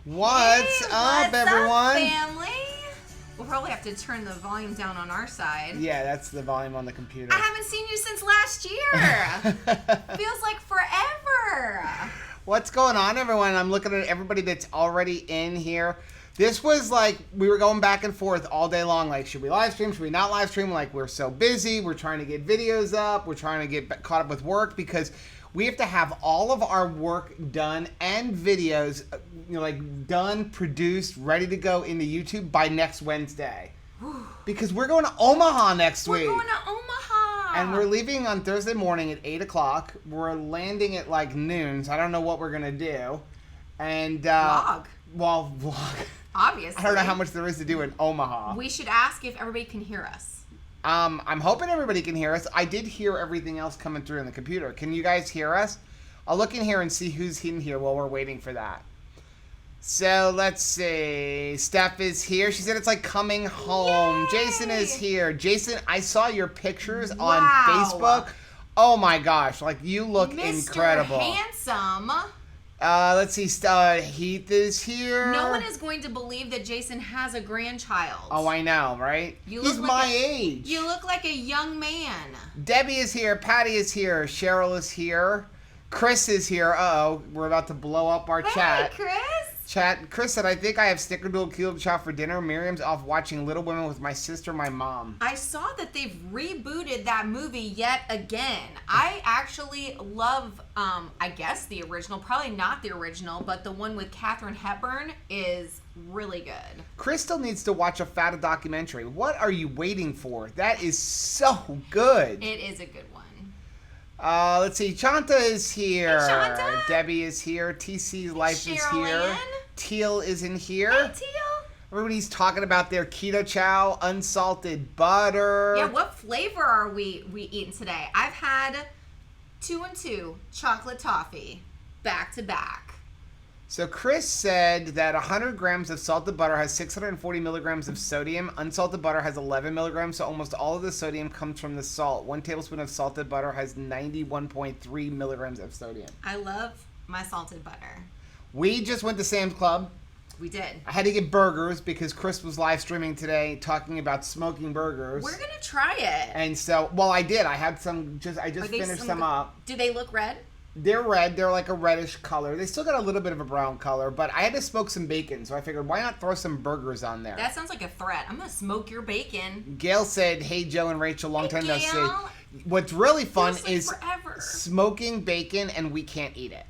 What's up, everyone? Family? We'll probably have to turn the volume down on our side. Yeah, that's the volume on the computer. I haven't seen you since last year. Feels like forever. What's going on, everyone? I'm looking at everybody that's already in here. This was like, we were going back and forth all day long. Like, should we live stream? Should we not live stream? Like, we're so busy. We're trying to get videos up. We're trying to get caught up with work because we have to have all of our work done and videos, like done, produced, ready to go into YouTube by next Wednesday. Because we're going to Omaha next week. We're going to Omaha. And we're leaving on Thursday morning at 8 o'clock. We're landing at like noon, so I don't know what we're going to do. And vlog. Well, vlog. Obviously. I don't know how much there is to do in Omaha. We should ask if everybody can hear us. I'm hoping everybody can hear us. I did hear everything else coming through on the computer. Can you guys hear us? I'll look in here and see who's in here while we're waiting for that. So let's see. Steph is here. She said it's like coming home. Yay! Jason is here. Jason, I saw your pictures on Facebook. Oh my gosh, like you look incredible. Mr. Handsome. Let's see. Heath is here. No one is going to believe that Jason has a grandchild. Oh, I know, right? He's like my age. You look like a young man. Debbie is here. Patty is here. Cheryl is here. Chris is here. Uh-oh, we're about to blow up our chat. Hey, Chris. Chris said, I think I have snickerdoodle killed chow for dinner. Miriam's off watching Little Women with my sister and my mom. I saw that they've rebooted that movie yet again. I actually love, I guess the original, probably not the original, but the one with Katharine Hepburn is really good. Chris still needs to watch a Fata documentary. What are you waiting for? That is so good. It is a good one. Let's see. Chanta is here. Hey, Chanta. Debbie is here. TC's Life is here. Teal is in here. Hey, Teal. Everybody's talking about their keto chow, unsalted butter. Yeah, what flavor are we eating today? I've had 2 and 2 chocolate toffee back to back. So Chris said that 100 grams of salted butter has 640 milligrams of sodium. Unsalted butter has 11 milligrams, so almost all of the sodium comes from the salt. 1 tablespoon of salted butter has 91.3 milligrams of sodium. I love my salted butter. We just went to Sam's Club. We did. I had to get burgers because Chris was live streaming today talking about smoking burgers. We're going to try it. And so, well, I did. I had some, I just finished some up. Do they look red? They're red. They're like a reddish color. They still got a little bit of a brown color, but I had to smoke some bacon, so I figured why not throw some burgers on there? That sounds like a threat. I'm going to smoke your bacon. Gail said, hey, Joe and Rachel, long time no see. Gail. What's really fun Like is forever. smoking bacon and we can't eat it.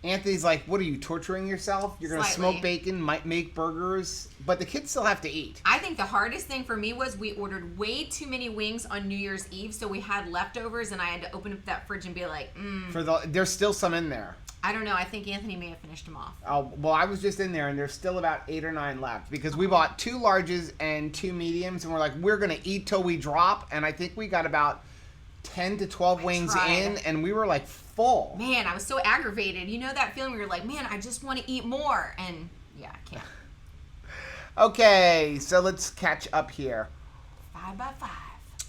Anthony's like, what are you, torturing yourself? You're going to smoke bacon, might make burgers, but the kids still have to eat. I think the hardest thing for me was we ordered way too many wings on New Year's Eve, so we had leftovers, and I had to open up that fridge and be like, There's still some in there. I don't know. I think Anthony may have finished them off. Oh, well, I was just in there, and there's still about 8 or 9 left, because we bought 2 larges and 2 mediums, and we're like, we're going to eat till we drop, and I think we got about 10 to 12 wings in, and we were like full. Man, I was so aggravated. You know that feeling where you're like, man, I just want to eat more. And yeah, I can't. Okay, so let's catch up here. 5 by 5.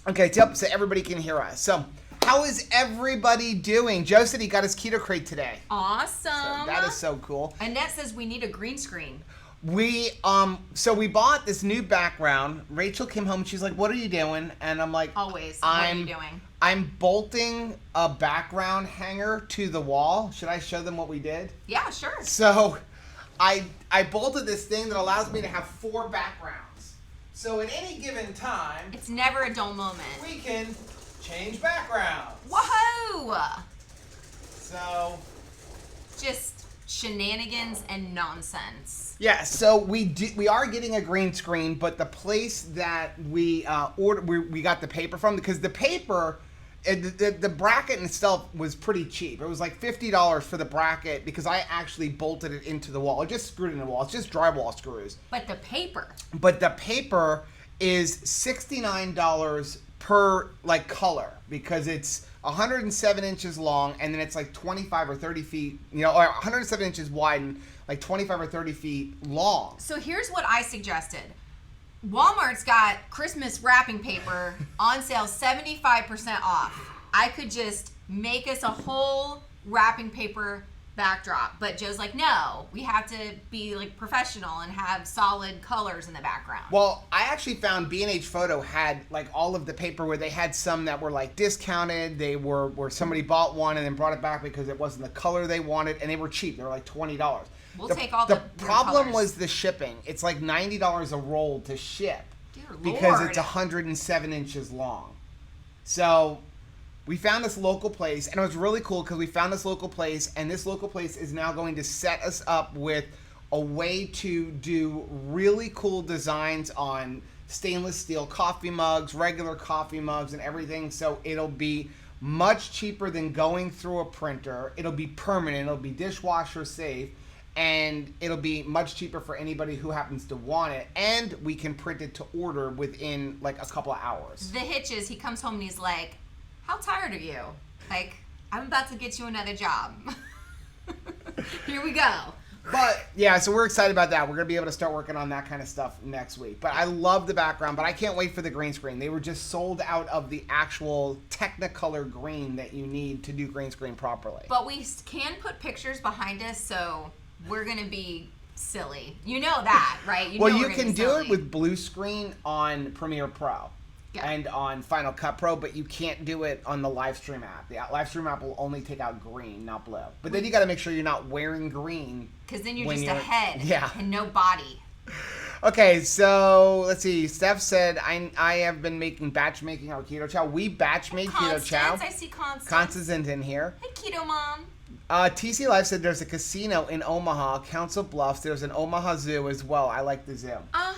Okay, so everybody can hear us. So, how is everybody doing? Joe said he got his keto crate today. Awesome. So that is so cool. Annette says we need a green screen. We bought this new background. Rachel came home and she's like, what are you doing? And I'm like, always, what are you doing? I'm bolting a background hanger to the wall. Should I show them what we did? Yeah, sure. So I bolted this thing that allows me to have 4 backgrounds. So at any given time, it's never a dull moment. We can change backgrounds. Whoa! So just shenanigans and nonsense. Yeah, so we are getting a green screen, but the place that we got the paper from, because the paper, the bracket itself was pretty cheap. It was like $50 for the bracket because I actually bolted it into the wall. I just screwed it in the wall. It's just drywall screws. But the paper is $69 per like color because it's 107 inches long, and then it's like 25 or 30 feet, or 107 inches wide and like 25 or 30 feet long. So here's what I suggested. Walmart's got Christmas wrapping paper on sale 75% off. I could just make us a whole wrapping paper backdrop. But Joe's like, no, we have to be like professional and have solid colors in the background. Well, I actually found B&H Photo had like all of the paper where they had some that were like discounted. They were where somebody bought one and then brought it back because it wasn't the color they wanted, and they were cheap. They were like $20. We'll take all the problem colors. was the shipping. It's like $90 a roll to ship. Dear because Lord. it's 107 inches long. So we found this local place, and it was really cool because we found this local place, and this local place is now going to set us up with a way to do really cool designs on stainless steel coffee mugs, regular coffee mugs, and everything. So it'll be much cheaper than going through a printer. It'll be permanent. It'll be dishwasher safe. And it'll be much cheaper for anybody who happens to want it. And we can print it to order within like a couple of hours. The hitch is he comes home and he's like, how tired are you? Like, I'm about to get you another job. Here we go. But yeah, so we're excited about that. We're going to be able to start working on that kind of stuff next week. But I love the background, but I can't wait for the green screen. They were just sold out of the actual Technicolor green that you need to do green screen properly. But we can put pictures behind us, so we're going to be silly. You know that, right? You Well, know you we're gonna can be do silly. it with blue screen on Premiere Pro. Yeah. And on Final Cut Pro, but you can't do it on the Livestream app. The Livestream app will only take out green, not blue. But then you got to make sure you're not wearing green. Because then you're when just a head and no body. Okay, so let's see. Steph said, I have been batch making our keto chow. We batch made keto chow. I see Constance. Constance isn't in here. Hey, Keto Mom. TC Live said there's a casino in Omaha, Council Bluffs. There's an Omaha Zoo as well. I like the zoo. I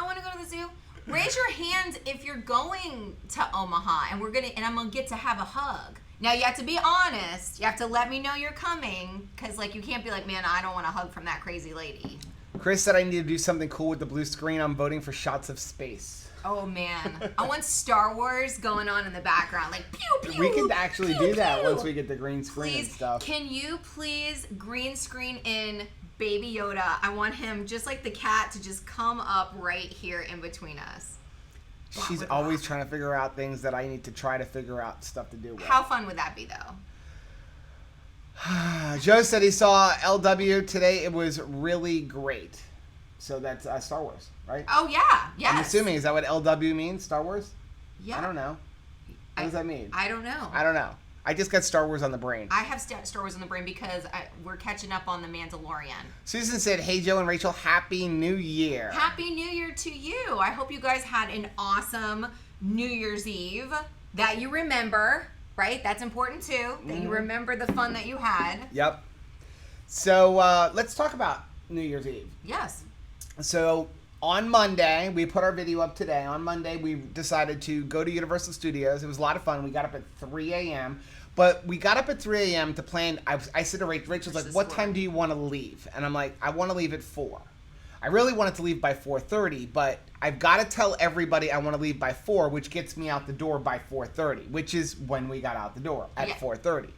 want to go to the zoo. Raise your hand if you're going to Omaha, and I'm gonna get to have a hug. Now you have to be honest. You have to let me know you're coming, because like you can't be like, man, I don't want a hug from that crazy lady. Chris said I need to do something cool with the blue screen. I'm voting for shots of space. Oh man, I want Star Wars going on in the background, like pew pew. We can actually pew, do that pew. once we get the green screen and stuff. Can you please green screen in Baby Yoda? I want him, just like the cat, to just come up right here in between us. She's always trying to figure out things that I need to try to figure out stuff to do with. How fun would that be, though? Joe said he saw LW today. It was really great. So that's Star Wars, right? Oh, yeah. Yes. I'm assuming. Is that what LW means? Star Wars? Yeah. I don't know. What does that mean? I don't know. I don't know. I just got Star Wars on the brain. I have Star Wars on the brain because we're catching up on The Mandalorian. Susan said, hey, Joe and Rachel, Happy New Year. Happy New Year to you. I hope you guys had an awesome New Year's Eve that you remember, right? That's important, too, that you remember the fun that you had. Yep. So let's talk about New Year's Eve. Yes. So on Monday, we put our video up today. On Monday, we decided to go to Universal Studios. It was a lot of fun. We got up at 3 a.m. But we got up at 3 a.m. to plan. I said to Rachel's like, what time do you want to leave? And I'm like, I want to leave at 4. I really wanted to leave by 4:30, but I've got to tell everybody I want to leave by 4, which gets me out the door by 4:30, which is when we got out the door, at 4:30.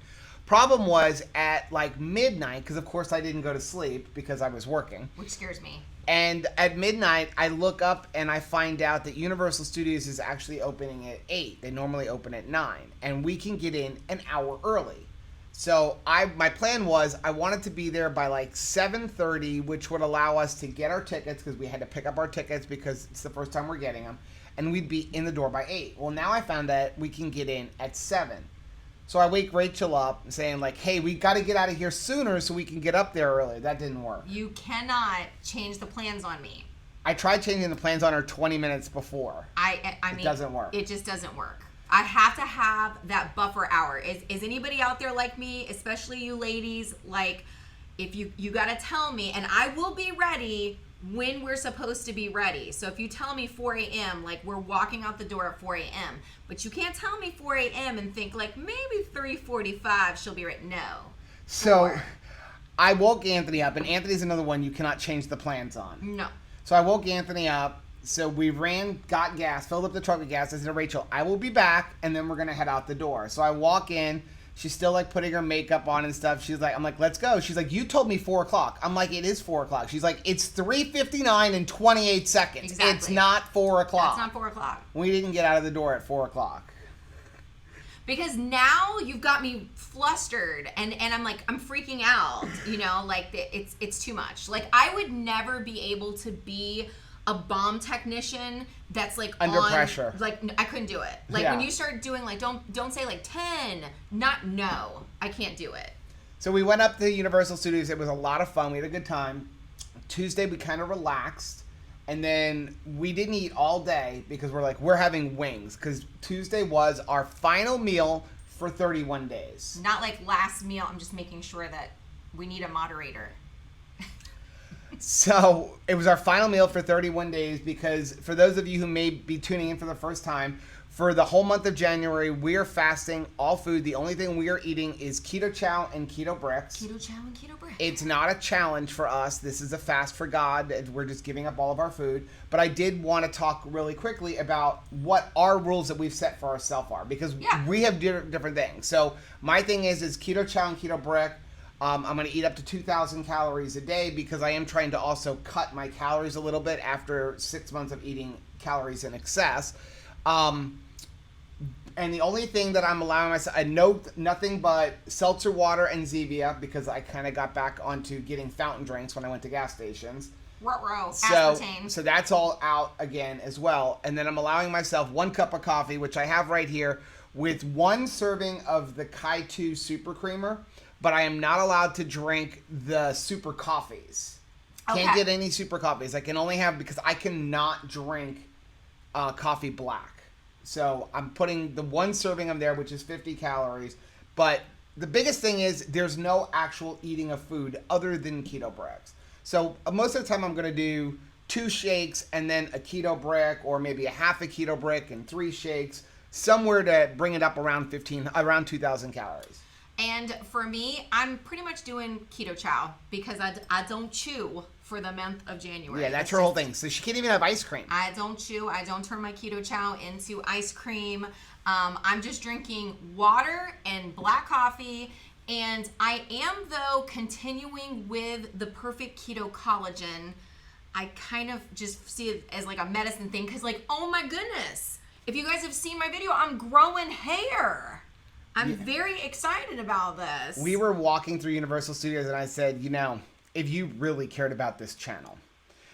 Problem was at like midnight, because of course I didn't go to sleep because I was working. Which scares me. And at midnight, I look up and I find out that Universal Studios is actually opening at 8. They normally open at 9. And we can get in an hour early. So my plan was I wanted to be there by like 7:30, which would allow us to get our tickets, because we had to pick up our tickets because it's the first time we're getting them. And we'd be in the door by 8. Well, now I found that we can get in at 7. So I wake Rachel up saying like, hey, we got to get out of here sooner so we can get up there earlier. That didn't work. You cannot change the plans on me. I tried changing the plans on her 20 minutes before. I mean, it doesn't work. It just doesn't work. I have to have that buffer hour. Is anybody out there like me, especially you ladies, like if you got to tell me, and I will be ready when we're supposed to be ready. So if you tell me 4 a.m., like we're walking out the door at 4 a.m., but you can't tell me 4 a.m. and think like maybe 3:45 she'll be ready. No. So 4. I woke Anthony up, and Anthony's another one you cannot change the plans on. No. So I woke Anthony up. So we ran, got gas, filled up the truck with gas. I said to Rachel, I will be back, and then we're going to head out the door. So I walk in. She's still like putting her makeup on and stuff. She's like, I'm like, let's go. She's like, you told me 4 o'clock. I'm like, it is 4 o'clock. She's like, it's 3:59 and 28 seconds. Exactly. It's not 4 o'clock. That's not 4 o'clock. We didn't get out of the door at 4 o'clock. Because now you've got me flustered and I'm like, I'm freaking out, you know, like it's too much. Like I would never be able to be a bomb technician that's like under pressure. Like I couldn't do it. Like when you start doing like, don't say like 10, no, I can't do it. So we went up to Universal Studios. It was a lot of fun. We had a good time. Tuesday we kind of relaxed. And then we didn't eat all day because we're having wings. Because Tuesday was our final meal for 31 days. Not like last meal. I'm just making sure that we need a moderator. So it was our final meal for 31 days because for those of you who may be tuning in for the first time, for the whole month of January, we are fasting all food. The only thing we are eating is keto chow and keto bricks. Keto chow and keto bricks. It's not a challenge for us. This is a fast for God. We're just giving up all of our food. But I did want to talk really quickly about what our rules that we've set for ourselves are because we have different things. So my thing is keto chow and keto brick. I'm going to eat up to 2,000 calories a day because I am trying to also cut my calories a little bit after 6 months of eating calories in excess. And the only thing that I'm allowing myself, I know nothing but seltzer water and Zevia because I kind of got back onto getting fountain drinks when I went to gas stations. Aspartame. So that's all out again as well. And then I'm allowing myself 1 cup of coffee, which I have right here, with 1 serving of the Kai2 Super Creamer. But I am not allowed to drink the super coffees. Can't get any super coffees. I can only have, because I cannot drink coffee black. So I'm putting the 1 serving of there, which is 50 calories. But the biggest thing is there's no actual eating of food other than keto bricks. So most of the time I'm going to do 2 shakes and then a keto brick or maybe a half a keto brick and 3 shakes, somewhere to bring it up around 2,000 calories. And for me, I'm pretty much doing keto chow because I don't chew for the month of January. Yeah, that's her whole thing. So she can't even have ice cream. I don't chew. I don't turn my keto chow into ice cream. I'm just drinking water and black coffee. And I am, though, continuing with the perfect keto collagen. I kind of just see it as like a medicine thing because like, oh my goodness. If you guys have seen my video, I'm growing hair. I'm very excited about this. We were walking through Universal Studios and I said, you know, if you really cared about this channel,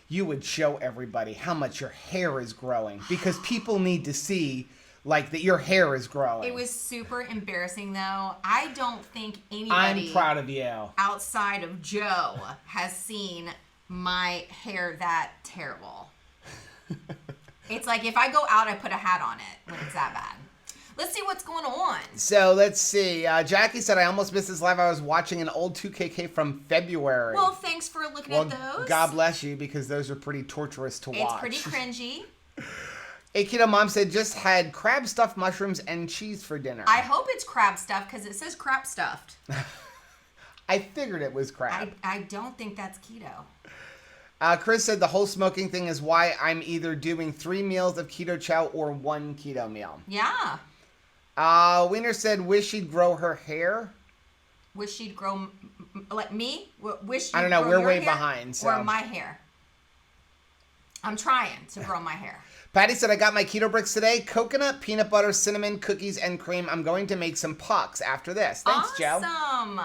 you would show everybody how much your hair is growing because people need to see like that your hair is growing. It was super embarrassing though. I don't think anybody I'm proud of you outside of Joe has seen my hair that terrible. It's like if I go out, I put a hat on it when it's that bad. Let's see what's going on. So let's see. Jackie said, I almost missed this live. I was watching an old 2KK from February. Well, thanks for looking at those. God bless you because those are pretty torturous to watch. It's pretty cringy. Hey, Keto Mom said, just had crab stuffed mushrooms and cheese for dinner. I hope it's crab stuffed because it says crab stuffed. I figured it was crab. I don't think that's keto. Chris said the whole smoking thing is why I'm either doing 3 meals of keto chow or 1 keto meal. Yeah. Wiener said, wish she'd grow her hair. Wish she'd grow, like me? Wish she'd I don't know. Grow We're way hair behind. So. Or my hair. I'm trying to grow my hair. Patty said, I got my keto bricks today. Coconut, peanut butter, cinnamon, cookies, and cream. I'm going to make some pucks after this. Thanks, Joe. Awesome.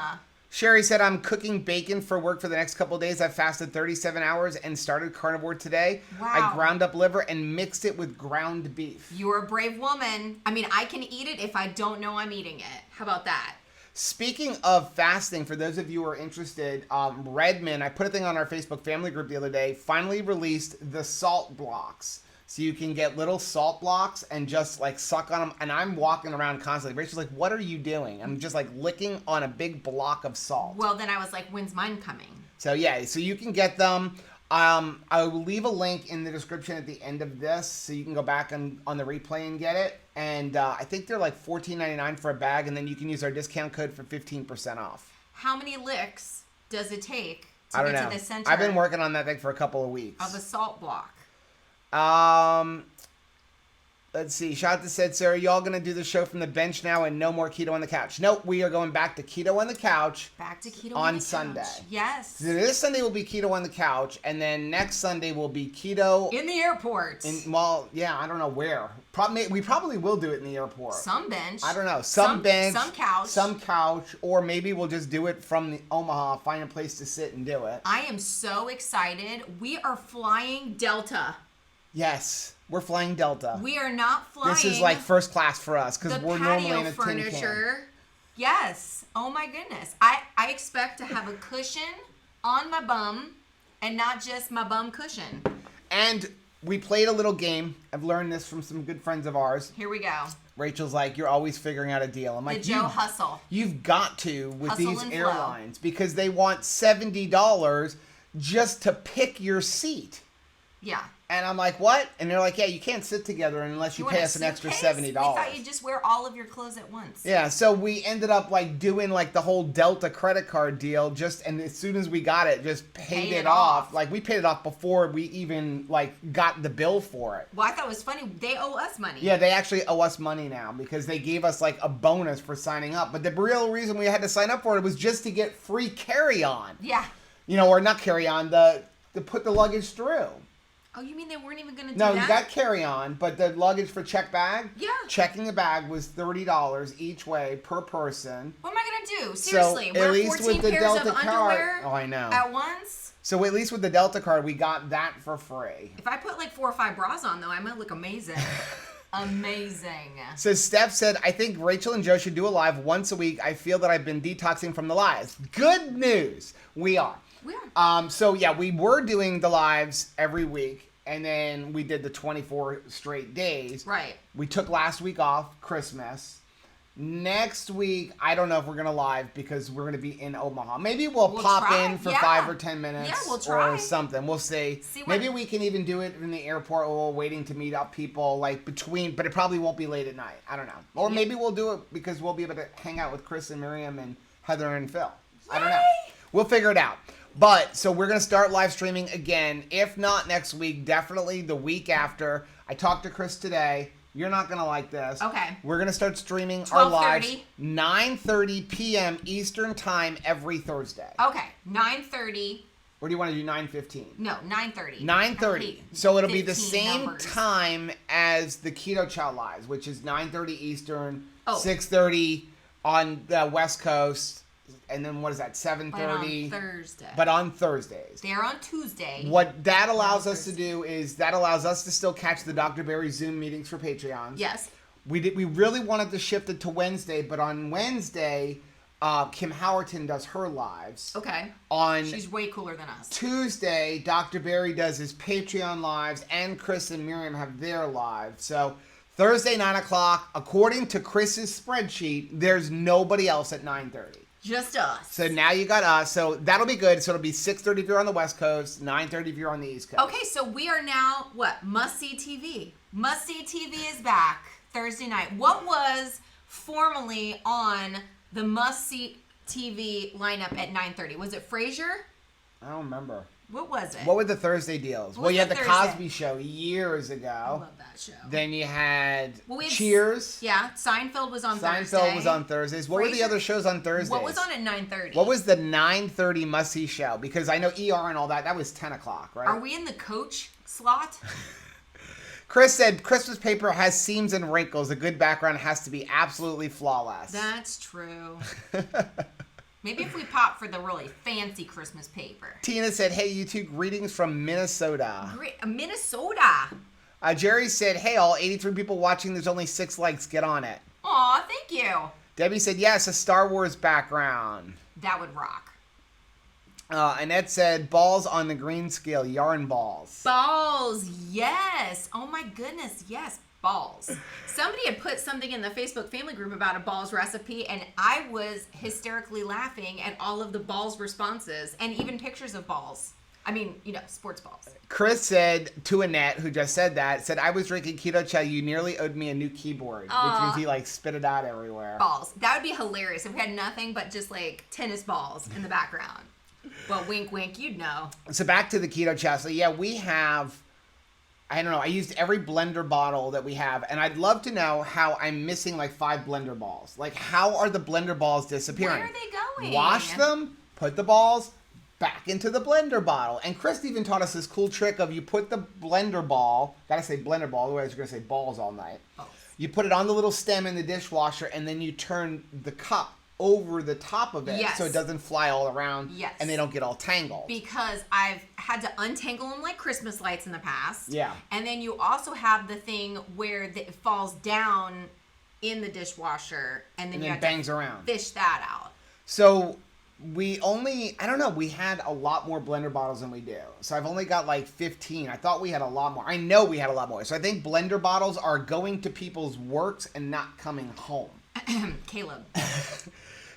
Sherry said, I'm cooking bacon for work for the next couple of days. I've fasted 37 hours and started carnivore today. Wow. I ground up liver and mixed it with ground beef. You're a brave woman. I mean, I can eat it if I don't know I'm eating it. How about that? Speaking of fasting, for those of you who are interested, Redmond, I put a thing on our Facebook family group the other day, finally released the salt blocks. So you can get little salt blocks and just like suck on them. And I'm walking around constantly. Rachel's like, what are you doing? I'm just like licking on a big block of salt. Well, then I was like, when's mine coming? So yeah, so you can get them. I will leave a link in the description at the end of this so you can go back on the replay and get it. And I think they're like $14.99 for a bag. And then you can use our discount code for 15% off. How many licks does it take to get know. to the center I've been working on that thing for a couple of weeks. of a salt block? Let's see. Shanta said, Sarah, y'all going to do the show from the bench now and no more keto on the couch? Nope, we are going back to keto on the couch. Back to keto on the Sunday. Couch. Yes. So this Sunday will be keto on the couch, and then next Sunday will be keto in the airport. Well, yeah, I don't know where. We probably will do it in the airport. Some bench. I don't know. Some bench. Some couch. Or maybe we'll just do it from the Omaha, find a place to sit and do it. I am so excited. We are flying Delta. Yes. We're flying Delta. We are not flying. This is like first class for us because we're normally in a furniture. tin can. Yes. Oh my goodness. I expect to have a cushion on my bum and not just my bum cushion. And we played a little game. I've learned this from some good friends of ours. Here we go. Rachel's like, you're always figuring out a deal. I'm like, Joe hustle. You've got to with Hustle these and airlines because they want $70 just to pick your seat. Yeah. And I'm like, what? And they're like, yeah, you can't sit together unless you pay us an extra $70. We thought you'd just wear all of your clothes at once. Yeah, so we ended up like doing like the whole Delta credit card deal and as soon as we got it, just paid it off. Like we paid it off before we even like got the bill for it. Well, I thought it was funny. They owe us money. Yeah, they actually owe us money now because they gave us like a bonus for signing up. But the real reason we had to sign up for it was just to get free carry-on. Yeah. Or not carry-on, to put the luggage through. Oh, you mean they weren't even going to do that? that? No, you got carry-on, but the luggage for check bag? Yeah. Checking the bag was $30 each way per person. What am I going to do? Seriously, so, wear at least 14 with the pairs Delta of card, underwear oh, I know. at once? So at least with the Delta card, we got that for free. If I put like 4 or 5 bras on, though, I might look amazing. Amazing. So Steph said, I think Rachel and Joe should do a live once a week. I feel that I've been detoxing from the lives. Good news. We are. We are. So yeah, we were doing the lives every week. And then we did the 24 straight days. Right. We took last week off, Christmas. Next week, I don't know if we're going to live because we're going to be in Omaha. Maybe we'll pop in for 5 or 10 minutes. Yeah, we'll try. Or something. We'll see. Maybe we can even do it in the airport while we're waiting to meet up people like between, but it probably won't be late at night. I don't know. Or maybe we'll do it because we'll be able to hang out with Chris and Miriam and Heather and Phil. I don't know. We'll figure it out. But, so we're going to start live streaming again. If not next week, definitely the week after. I talked to Chris today. You're not going to like this. Okay. We're going to start streaming our lives 9:30 p.m. Eastern Time every Thursday. Okay. 9:30. Or do you want to do 9:15? No, 9:30. 9:30. So it'll be the 15 same numbers. time as the Keto Chow lives, which is 9:30 Eastern, Oh. 6:30 on the West Coast. And then what is that, 7:30? But on Thursday. But on Thursdays. They're on Tuesday. What that allows us to do is that allows us to still catch the Dr. Berry Zoom meetings for Patreons. Yes. We really wanted to shift it to Wednesday, but on Wednesday, Kim Howerton does her lives. Okay. She's way cooler than us. Tuesday, Dr. Berry does his Patreon lives, and Chris and Miriam have their lives. So Thursday, 9 o'clock, according to Chris's spreadsheet, there's nobody else at 9:30. Just us. So now you got us. So that'll be good. So it'll be 6:30 if you're on the West Coast, 9:30 if you're on the East Coast. Okay, so we are now, Must-See TV. Must-See TV is back Thursday night. What was formerly on the Must-See TV lineup at 9:30? Was it Frasier? I don't remember. What was it? What were the Thursday deals? Well, you had the Cosby Show years ago. I love that show. Then you had Cheers. Yeah, Seinfeld was on Thursday. Seinfeld was on Thursdays. What were the other shows on Thursdays? What was on at 9:30? What was the 9:30 must-see show? Because I know ER and all that. That was 10 o'clock, right? Are we in the coach slot? Chris said, Christmas paper has seams and wrinkles. A good background has to be absolutely flawless. That's true. Maybe if we pop for the really fancy Christmas paper. Tina said, hey, you two, greetings from Minnesota. Minnesota. Jerry said, hey, all 83 people watching, there's only 6 likes. Get on it. Aw, thank you. Debbie said, yes, a Star Wars background. That would rock. Annette said, balls on the green scale, yarn balls. Balls, yes. Oh my goodness, yes, balls. Somebody had put something in the Facebook family group about a balls recipe, and I was hysterically laughing at all of the balls responses and even pictures of balls. I mean, sports balls. Chris said to Annette, who just said that, I was drinking Keto Chow. You nearly owed me a new keyboard, which means he spit it out everywhere. Balls. That would be hilarious if we had nothing but just tennis balls in the background. Well, wink, wink, you'd know. So back to the Keto Chow. So yeah, we have I don't know. I used every blender bottle that we have, and I'd love to know how I'm missing like 5 blender balls. Like, how are the blender balls disappearing? Where are they going? Wash them, put the balls back into the blender bottle. And Chris even taught us this cool trick of you put the blender ball, gotta say blender ball, otherwise you're gonna say balls all night. Oh. You put it on the little stem in the dishwasher, and then you turn the cup over the top of it so it doesn't fly all around and they don't get all tangled. Because I've had to untangle them like Christmas lights in the past. Yeah. And then you also have the thing where it falls down in the dishwasher and then you have bangs to around. Fish that out. So we had a lot more blender bottles than we do. So I've only got like 15. I thought we had a lot more. I know we had a lot more. So I think blender bottles are going to people's works and not coming home. Caleb.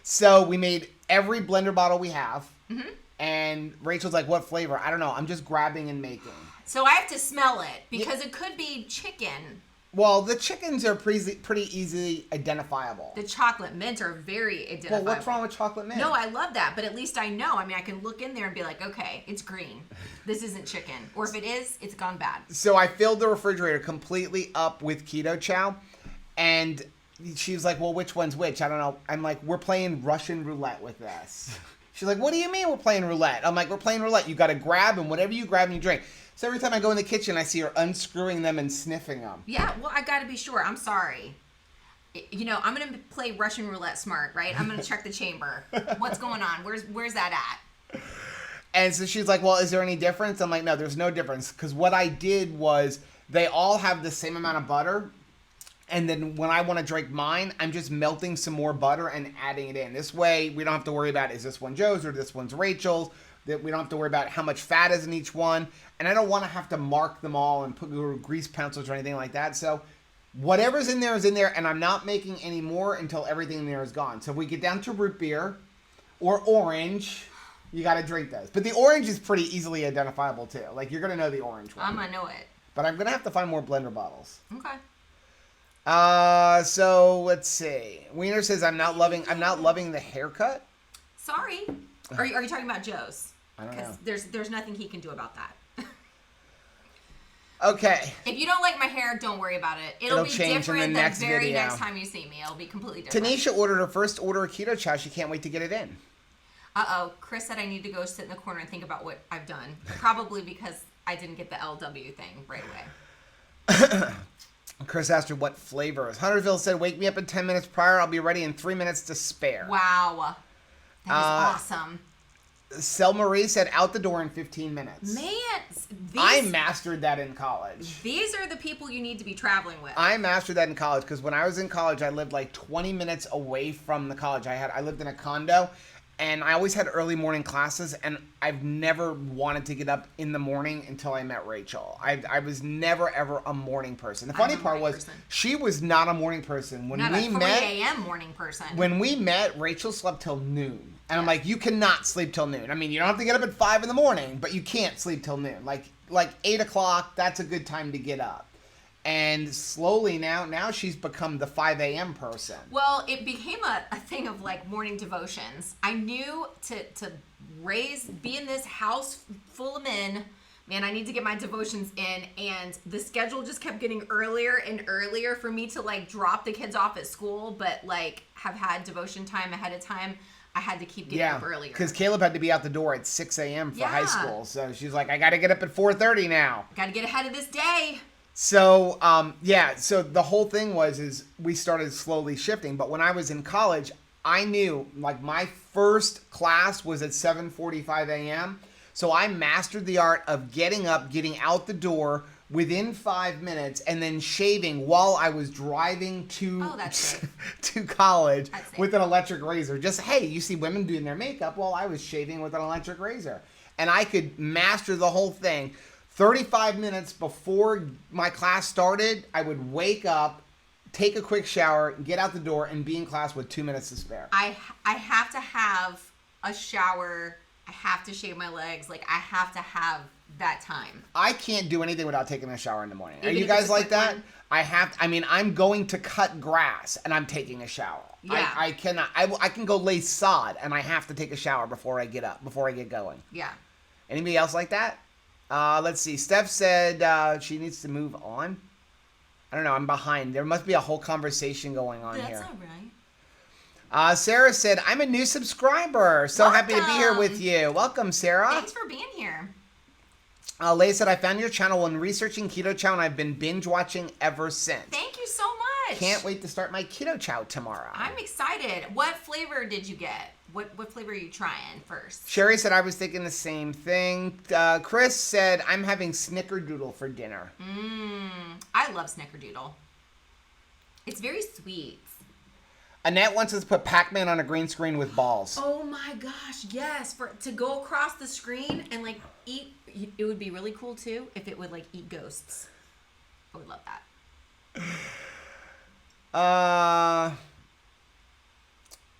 So we made every blender bottle we have. Mm-hmm. And Rachel's like, what flavor? I don't know. I'm just grabbing and making. So I have to smell it because it could be chicken. Well, the chickens are pretty easily identifiable. The chocolate mint are very identifiable. Well, what's wrong with chocolate mint? No, I love that, but at least I know. I mean, I can look in there and be like, okay, it's green. This isn't chicken. Or if it is, it's gone bad. So I filled the refrigerator completely up with keto chow, and she was like, well, which one's which? I don't know. I'm like, we're playing Russian roulette with this. She's like, what do you mean we're playing roulette? I'm like, we're playing roulette. You got to grab, and whatever you grab and you drink. So every time I go in the kitchen, I see her unscrewing them and sniffing them. Yeah, well, I got to be sure. I'm sorry. You know, I'm going to play Russian roulette smart, right? I'm going to check the chamber. What's going on? Where's that at? And so she's like, well, is there any difference? I'm like, no, there's no difference. Because what I did was they all have the same amount of butter. And then when I want to drink mine, I'm just melting some more butter and adding it in. This way, we don't have to worry about, is this one Joe's or this one's Rachel's? That we don't have to worry about how much fat is in each one. And I don't want to have to mark them all and put grease pencils or anything like that. So whatever's in there is in there, and I'm not making any more until everything in there is gone. So if we get down to root beer or orange, you got to drink those. But the orange is pretty easily identifiable too. Like, you're going to know the orange one. I'm going to know it. But I'm going to have to find more blender bottles. Okay. So let's see. Wiener says, I'm not loving the haircut. Sorry. Are you talking about Joe's? I don't know. Because there's nothing he can do about that. Okay. If you don't like my hair, don't worry about it. It'll be change different in the next very video. next time you see me. It'll be completely different. Tanisha ordered her first order of keto chow. She can't wait to get it in. Uh-oh. Chris said I need to go sit in the corner and think about what I've done. Probably because I didn't get the LW thing right away. Chris asked her what flavor is. Huntersville said, wake me up in 10 minutes prior. I'll be ready in 3 minutes to spare. Wow. That is awesome. Selma Marie said, out the door in 15 minutes. Man, I mastered that in college. These are the people you need to be traveling with. I mastered that in college because when I was in college, I lived like 20 minutes away from the college. I lived in a condo, and I always had early morning classes, and I've never wanted to get up in the morning until I met Rachel. I was never, ever a morning person. The funny part was she was not a morning person. When not we a 3 a.m. morning person. When we met, Rachel slept till noon. And I'm like, you cannot sleep till noon. I mean, you don't have to get up at 5 in the morning, but you can't sleep till noon. Like 8 o'clock, that's a good time to get up. And slowly now she's become the 5 a.m. person. Well, it became a thing of like morning devotions. I knew to be in this house full of men, man, I need to get my devotions in. And the schedule just kept getting earlier and earlier for me to like drop the kids off at school, but like have had devotion time ahead of time. I had to keep getting up earlier. Because Caleb had to be out the door at 6 a.m. for high school. So she's like, I got to get up at 4:30 now. Got to get ahead of this day. So, so the whole thing is we started slowly shifting. But when I was in college, I knew, like, my first class was at 7:45 a.m. So I mastered the art of getting up, getting out the door within 5 minutes, and then shaving while I was driving to to college with an electric razor. Just, hey, you see women doing their makeup while I was shaving with an electric razor. And I could master the whole thing. 35 minutes before my class started, I would wake up, take a quick shower, get out the door, and be in class with 2 minutes to spare. I have to have a shower. I have to shave my legs. Like, I have to have that time. I can't do anything without taking a shower in the morning. Are you guys like that? I'm going to cut grass and I'm taking a shower. Yeah. I cannot. I can go lay sod and I have to take a shower before I get up, before I get going. Yeah. Anybody else like that? Let's see. Steph said she needs to move on. I don't know. I'm behind. There must be a whole conversation going on here. That's all right. Sarah said, I'm a new subscriber. So happy to be here with you. Welcome, Sarah. Thanks for being here. Leigh said, I found your channel when researching Keto Chow, and I've been binge watching ever since. Thank you so much. Can't wait to start my Keto Chow tomorrow. I'm excited. What flavor did you get? What flavor are you trying first? Sherry said, I was thinking the same thing. Chris said, I'm having snickerdoodle for dinner. I love snickerdoodle. It's very sweet. Annette wants us to put Pac-Man on a green screen with balls. Oh my gosh, yes. To go across the screen and like eat, it would be really cool too if it would like eat ghosts. I would love that.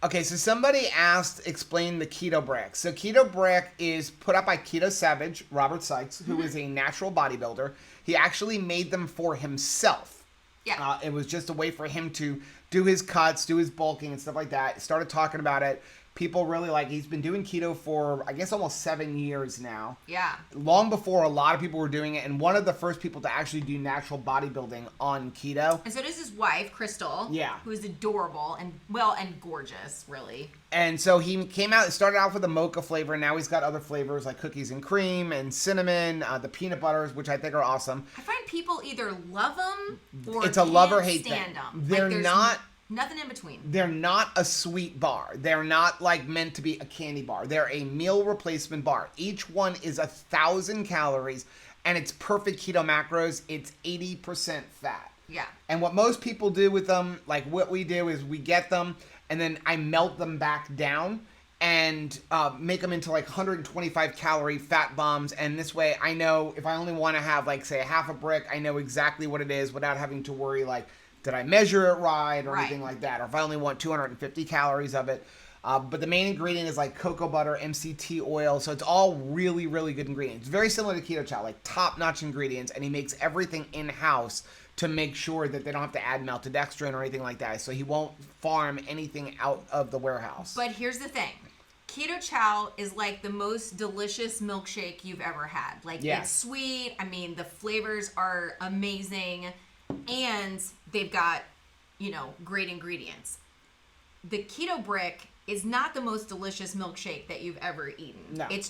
Okay, so somebody asked, explain the Keto Brick. So Keto Brick is put up by Keto Savage, Robert Sykes, who is a natural bodybuilder. He actually made them for himself. Yeah. It was just a way for him to do his cuts, do his bulking and stuff like that. Started talking about it. People really like, he's been doing keto for, I guess, almost 7 years now. Yeah. Long before a lot of people were doing it, and one of the first people to actually do natural bodybuilding on keto. And so does his wife, Crystal. Yeah. Who is adorable and gorgeous, really. And so he came out, started off with a mocha flavor, and now he's got other flavors like cookies and cream and cinnamon, the peanut butters, which I think are awesome. I find people either love them or it's a love or hate stand thing. them. They're like, not... Nothing in between. They're not a sweet bar. They're not like meant to be a candy bar. They're a meal replacement bar. Each one is 1,000 calories, and it's perfect keto macros. It's 80% fat. Yeah. And what most people do with them, like what we do is we get them, and then I melt them back down and make them into like 125 calorie fat bombs. And this way I know if I only want to have like, say, a half a brick, I know exactly what it is without having to worry like, did I measure it right or anything like that? Or if I only want 250 calories of it. But the main ingredient is like cocoa butter, MCT oil. So it's all really, really good ingredients. Very similar to Keto Chow, like top-notch ingredients. And he makes everything in-house to make sure that they don't have to add maltodextrin or anything like that. So he won't farm anything out of the warehouse. But here's the thing. Keto Chow is like the most delicious milkshake you've ever had. Like, it's sweet. I mean, the flavors are amazing. And they've got, great ingredients. The Keto Brick is not the most delicious milkshake that you've ever eaten. No. It's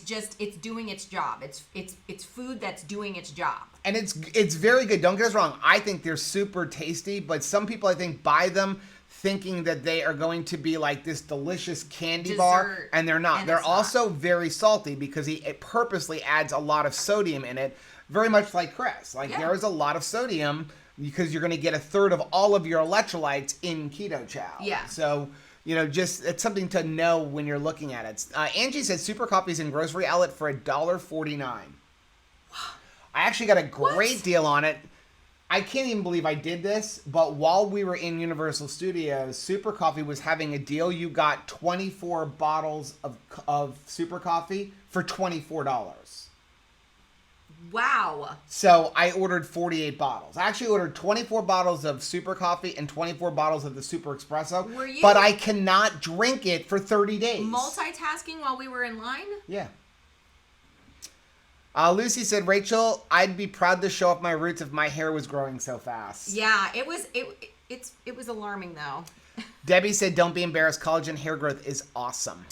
doing its job. It's food that's doing its job. And it's very good. Don't get us wrong. I think they're super tasty, but some people I think buy them thinking that they are going to be like this delicious candy bar, and they're not. They're also very salty because it purposely adds a lot of sodium in it, very much like Chris. There is a lot of sodium because you're going to get a third of all of your electrolytes in Keto Chow. Yeah. So, just it's something to know when you're looking at it. Angie said Super Coffee's in grocery outlet for $1.49. I actually got a great deal on it. I can't even believe I did this, but while we were in Universal Studios, Super Coffee was having a deal. You got 24 bottles of Super Coffee for $24. Wow. So I ordered 48 bottles. I actually ordered 24 bottles of Super Coffee and 24 bottles of the Super Espresso. Were you but I cannot drink it for 30 days. multitasking while we were in line? Yeah. Lucy said, Rachel, I'd be proud to show off my roots if my hair was growing so fast. Yeah, it was alarming though. Debbie said, don't be embarrassed. Collagen hair growth is awesome.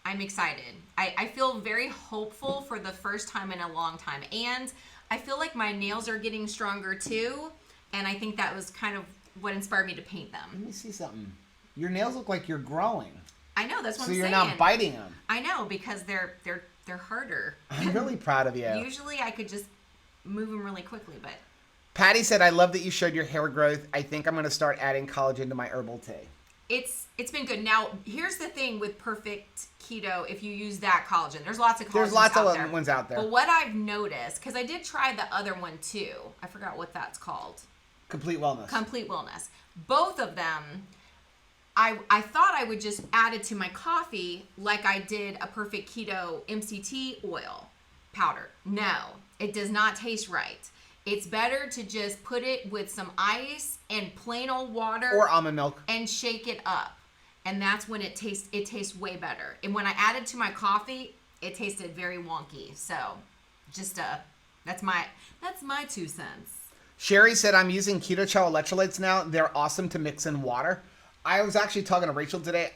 I'm excited. I feel very hopeful for the first time in a long time. And I feel like my nails are getting stronger too. And I think that was kind of what inspired me to paint them. Let me see something. Your nails look like you're growing. I know, that's what I'm saying. So you're not biting them. I know, because they're harder. I'm really proud of you. Usually I could just move them really quickly, but... Patty said, I love that you showed your hair growth. I think I'm going to start adding collagen to my herbal tea. It's been good. Now, here's the thing with Perfect Keto, if you use that collagen. There's lots of collagen There's lots of ones out there. But what I've noticed, because I did try the other one too. I forgot what that's called. Complete Wellness. Complete Wellness. Both of them, I thought I would just add it to my coffee like I did a Perfect Keto MCT oil powder. No, it does not taste right. It's better to just put it with some ice and plain old water. Or almond milk. And shake it up. And that's when it tastes way better. And when I added to my coffee, it tasted very wonky. So just a That's my 2 cents. Sherry said, I'm using Keto Chow electrolytes now. They're awesome to mix in water. I was actually talking to Rachel today.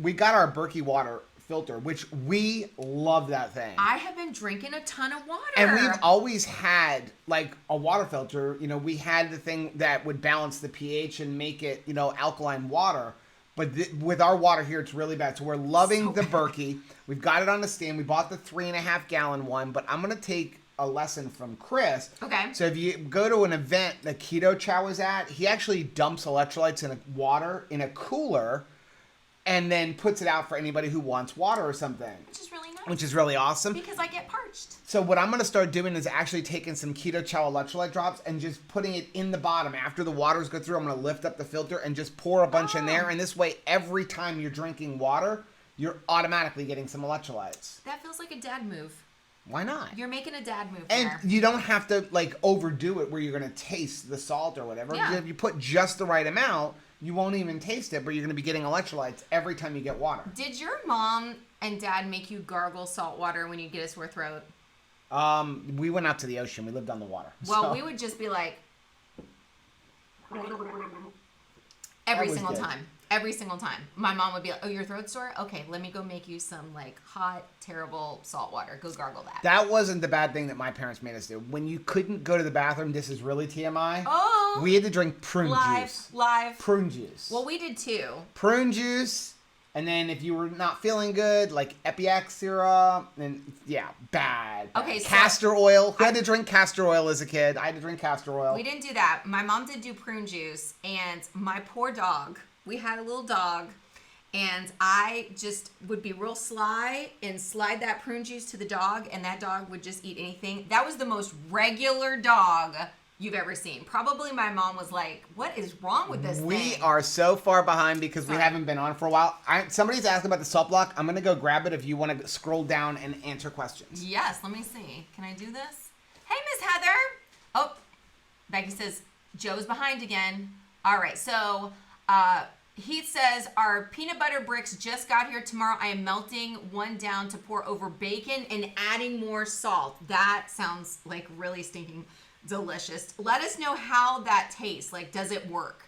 We got our Berkey water filter, which we love that thing. I have been drinking a ton of water. And we've always had like a water filter. You know, we had the thing that would balance the pH and make it, you know, alkaline water. But with our water here, it's really bad. So we're loving the Berkey. We've got it on the stand. We bought the 3.5 gallon one, but I'm going to take a lesson from Chris. Okay. So if you go to an event that Keto Chow is at, he actually dumps electrolytes in water in a cooler and then puts it out for anybody who wants water or something. Which is really nice. Which is really awesome. Because I get parched. So what I'm going to start doing is actually taking some Keto Chow electrolyte drops and just putting it in the bottom. After the waters go through, I'm going to lift up the filter and just pour a bunch in there. And this way, every time you're drinking water, you're automatically getting some electrolytes. That feels like a dad move. Why not? You're making a dad move and there. You don't have to like overdo it where you're going to taste the salt or whatever. Yeah. If you put just the right amount, you won't even taste it, but you're going to be getting electrolytes every time you get water. Did your mom and dad make you gargle salt water when you get a sore throat? We went out to the ocean. We lived on the water. Well, we would just be like every single good. time. Every single time. My mom would be like, oh, your throat's sore? Okay, let me go make you some like hot, terrible salt water. Go gargle that. That wasn't the bad thing that my parents made us do. When you couldn't go to the bathroom, this is really TMI. Oh. We had to drink prune juice. Live. Prune juice. Well, we did too. Prune juice. And then if you were not feeling good, like Epiac syrup, and yeah, bad. Okay, so castor oil. Who had to drink castor oil as a kid? I had to drink castor oil. We didn't do that. My mom did do prune juice, and my poor dog, we had a little dog, and I just would be real sly and slide that prune juice to the dog, and that dog would just eat anything. That was the most regular dog you've ever seen. Probably my mom was like, what is wrong with this thing? We are so far behind because we haven't been on for a while. Somebody's asking about the salt block. I'm going to go grab it if you want to scroll down and answer questions. Yes, let me see. Can I do this? Hey, Miss Heather. Oh, Becky says, Joe's behind again. All right, so Heath says, our peanut butter bricks just got here tomorrow. I am melting one down to pour over bacon and adding more salt. That sounds like really stinking delicious. Let us know how that tastes. Like, does it work?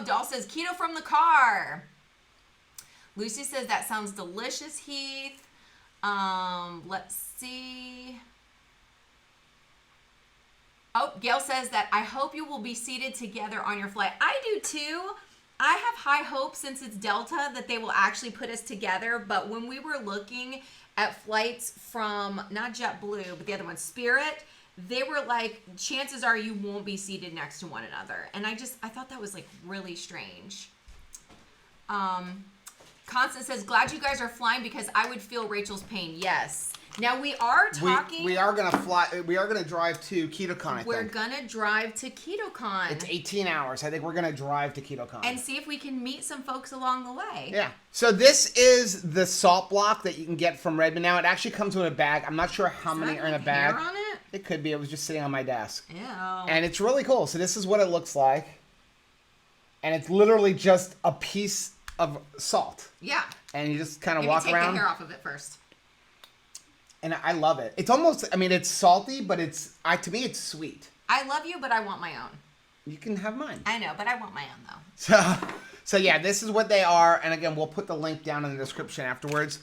Doll says, keto from the car. Lucy says, that sounds delicious, Heath. Let's see. Oh, Gail says that I hope you will be seated together on your flight. I do too. I have high hopes since it's Delta that they will actually put us together. But when we were looking at flights from not JetBlue, but the other one, Spirit, they were like, chances are you won't be seated next to one another. And I thought that was like really strange. Constance says, glad you guys are flying because I would feel Rachel's pain. Yes. Now we are talking. We are gonna fly. We are gonna drive to KetoCon. I We're think gonna drive to KetoCon. it's 18 hours. I think we're gonna drive to KetoCon and see if we can meet some folks along the way. Yeah. So this is the salt block that you can get from Redmond. Now it actually comes with a bag. I'm not sure how many are in a bag. Hair on it? It could be. It was just sitting on my desk. Ew. And it's really cool. So this is what it looks like. And it's literally just a piece of salt. Yeah. And you just kind of Maybe walk take around. the hair off of it first. And I love it. It's almost, I mean, it's salty, but to me, it's sweet. I love you, but I want my own. You can have mine. I know, but I want my own though. So yeah, this is what they are. And again, we'll put the link down in the description afterwards.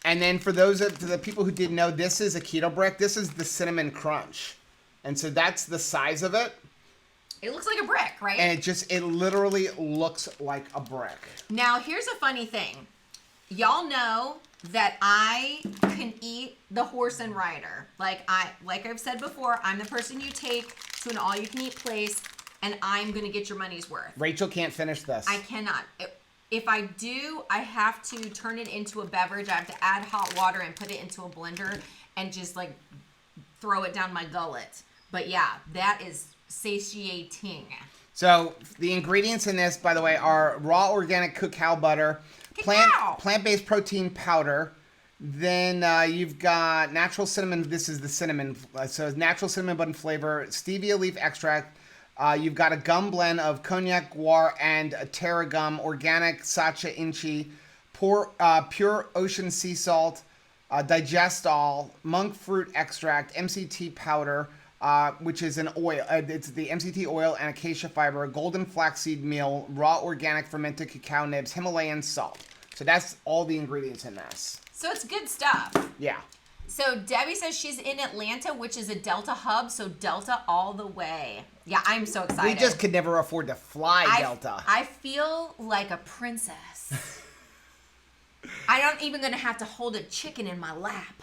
And then for the people who didn't know, this is a keto brick. This is the cinnamon crunch. And so that's the size of it. It looks like a brick, right? And it literally looks like a brick. Now, here's a funny thing. Y'all know that I can eat the horse and rider. Like I've said before, I'm the person you take to an all-you-can-eat place, and I'm gonna get your money's worth. Rachel can't finish this. I cannot. If I do, I have to turn it into a beverage. I have to add hot water and put it into a blender and just like throw it down my gullet. But yeah, that is satiating. So the ingredients in this, by the way, are raw organic cacao butter, plant-based protein powder. Then you've got natural cinnamon. This is the cinnamon. So natural cinnamon bun flavor, stevia leaf extract. You've got a gum blend of cognac, guar, and tarragon, organic sacha inchi, pure ocean sea salt, Digestol, monk fruit extract, MCT powder, which is an oil. It's the MCT oil and acacia fiber, golden flaxseed meal, raw organic fermented cacao nibs, Himalayan salt. So that's all the ingredients in this. So it's good stuff. Yeah. So Debbie says she's in Atlanta, which is a Delta hub, so Delta all the way. Yeah, I'm so excited. We just could never afford to fly Delta. I feel like a princess. I'm not even going to have to hold a chicken in my lap.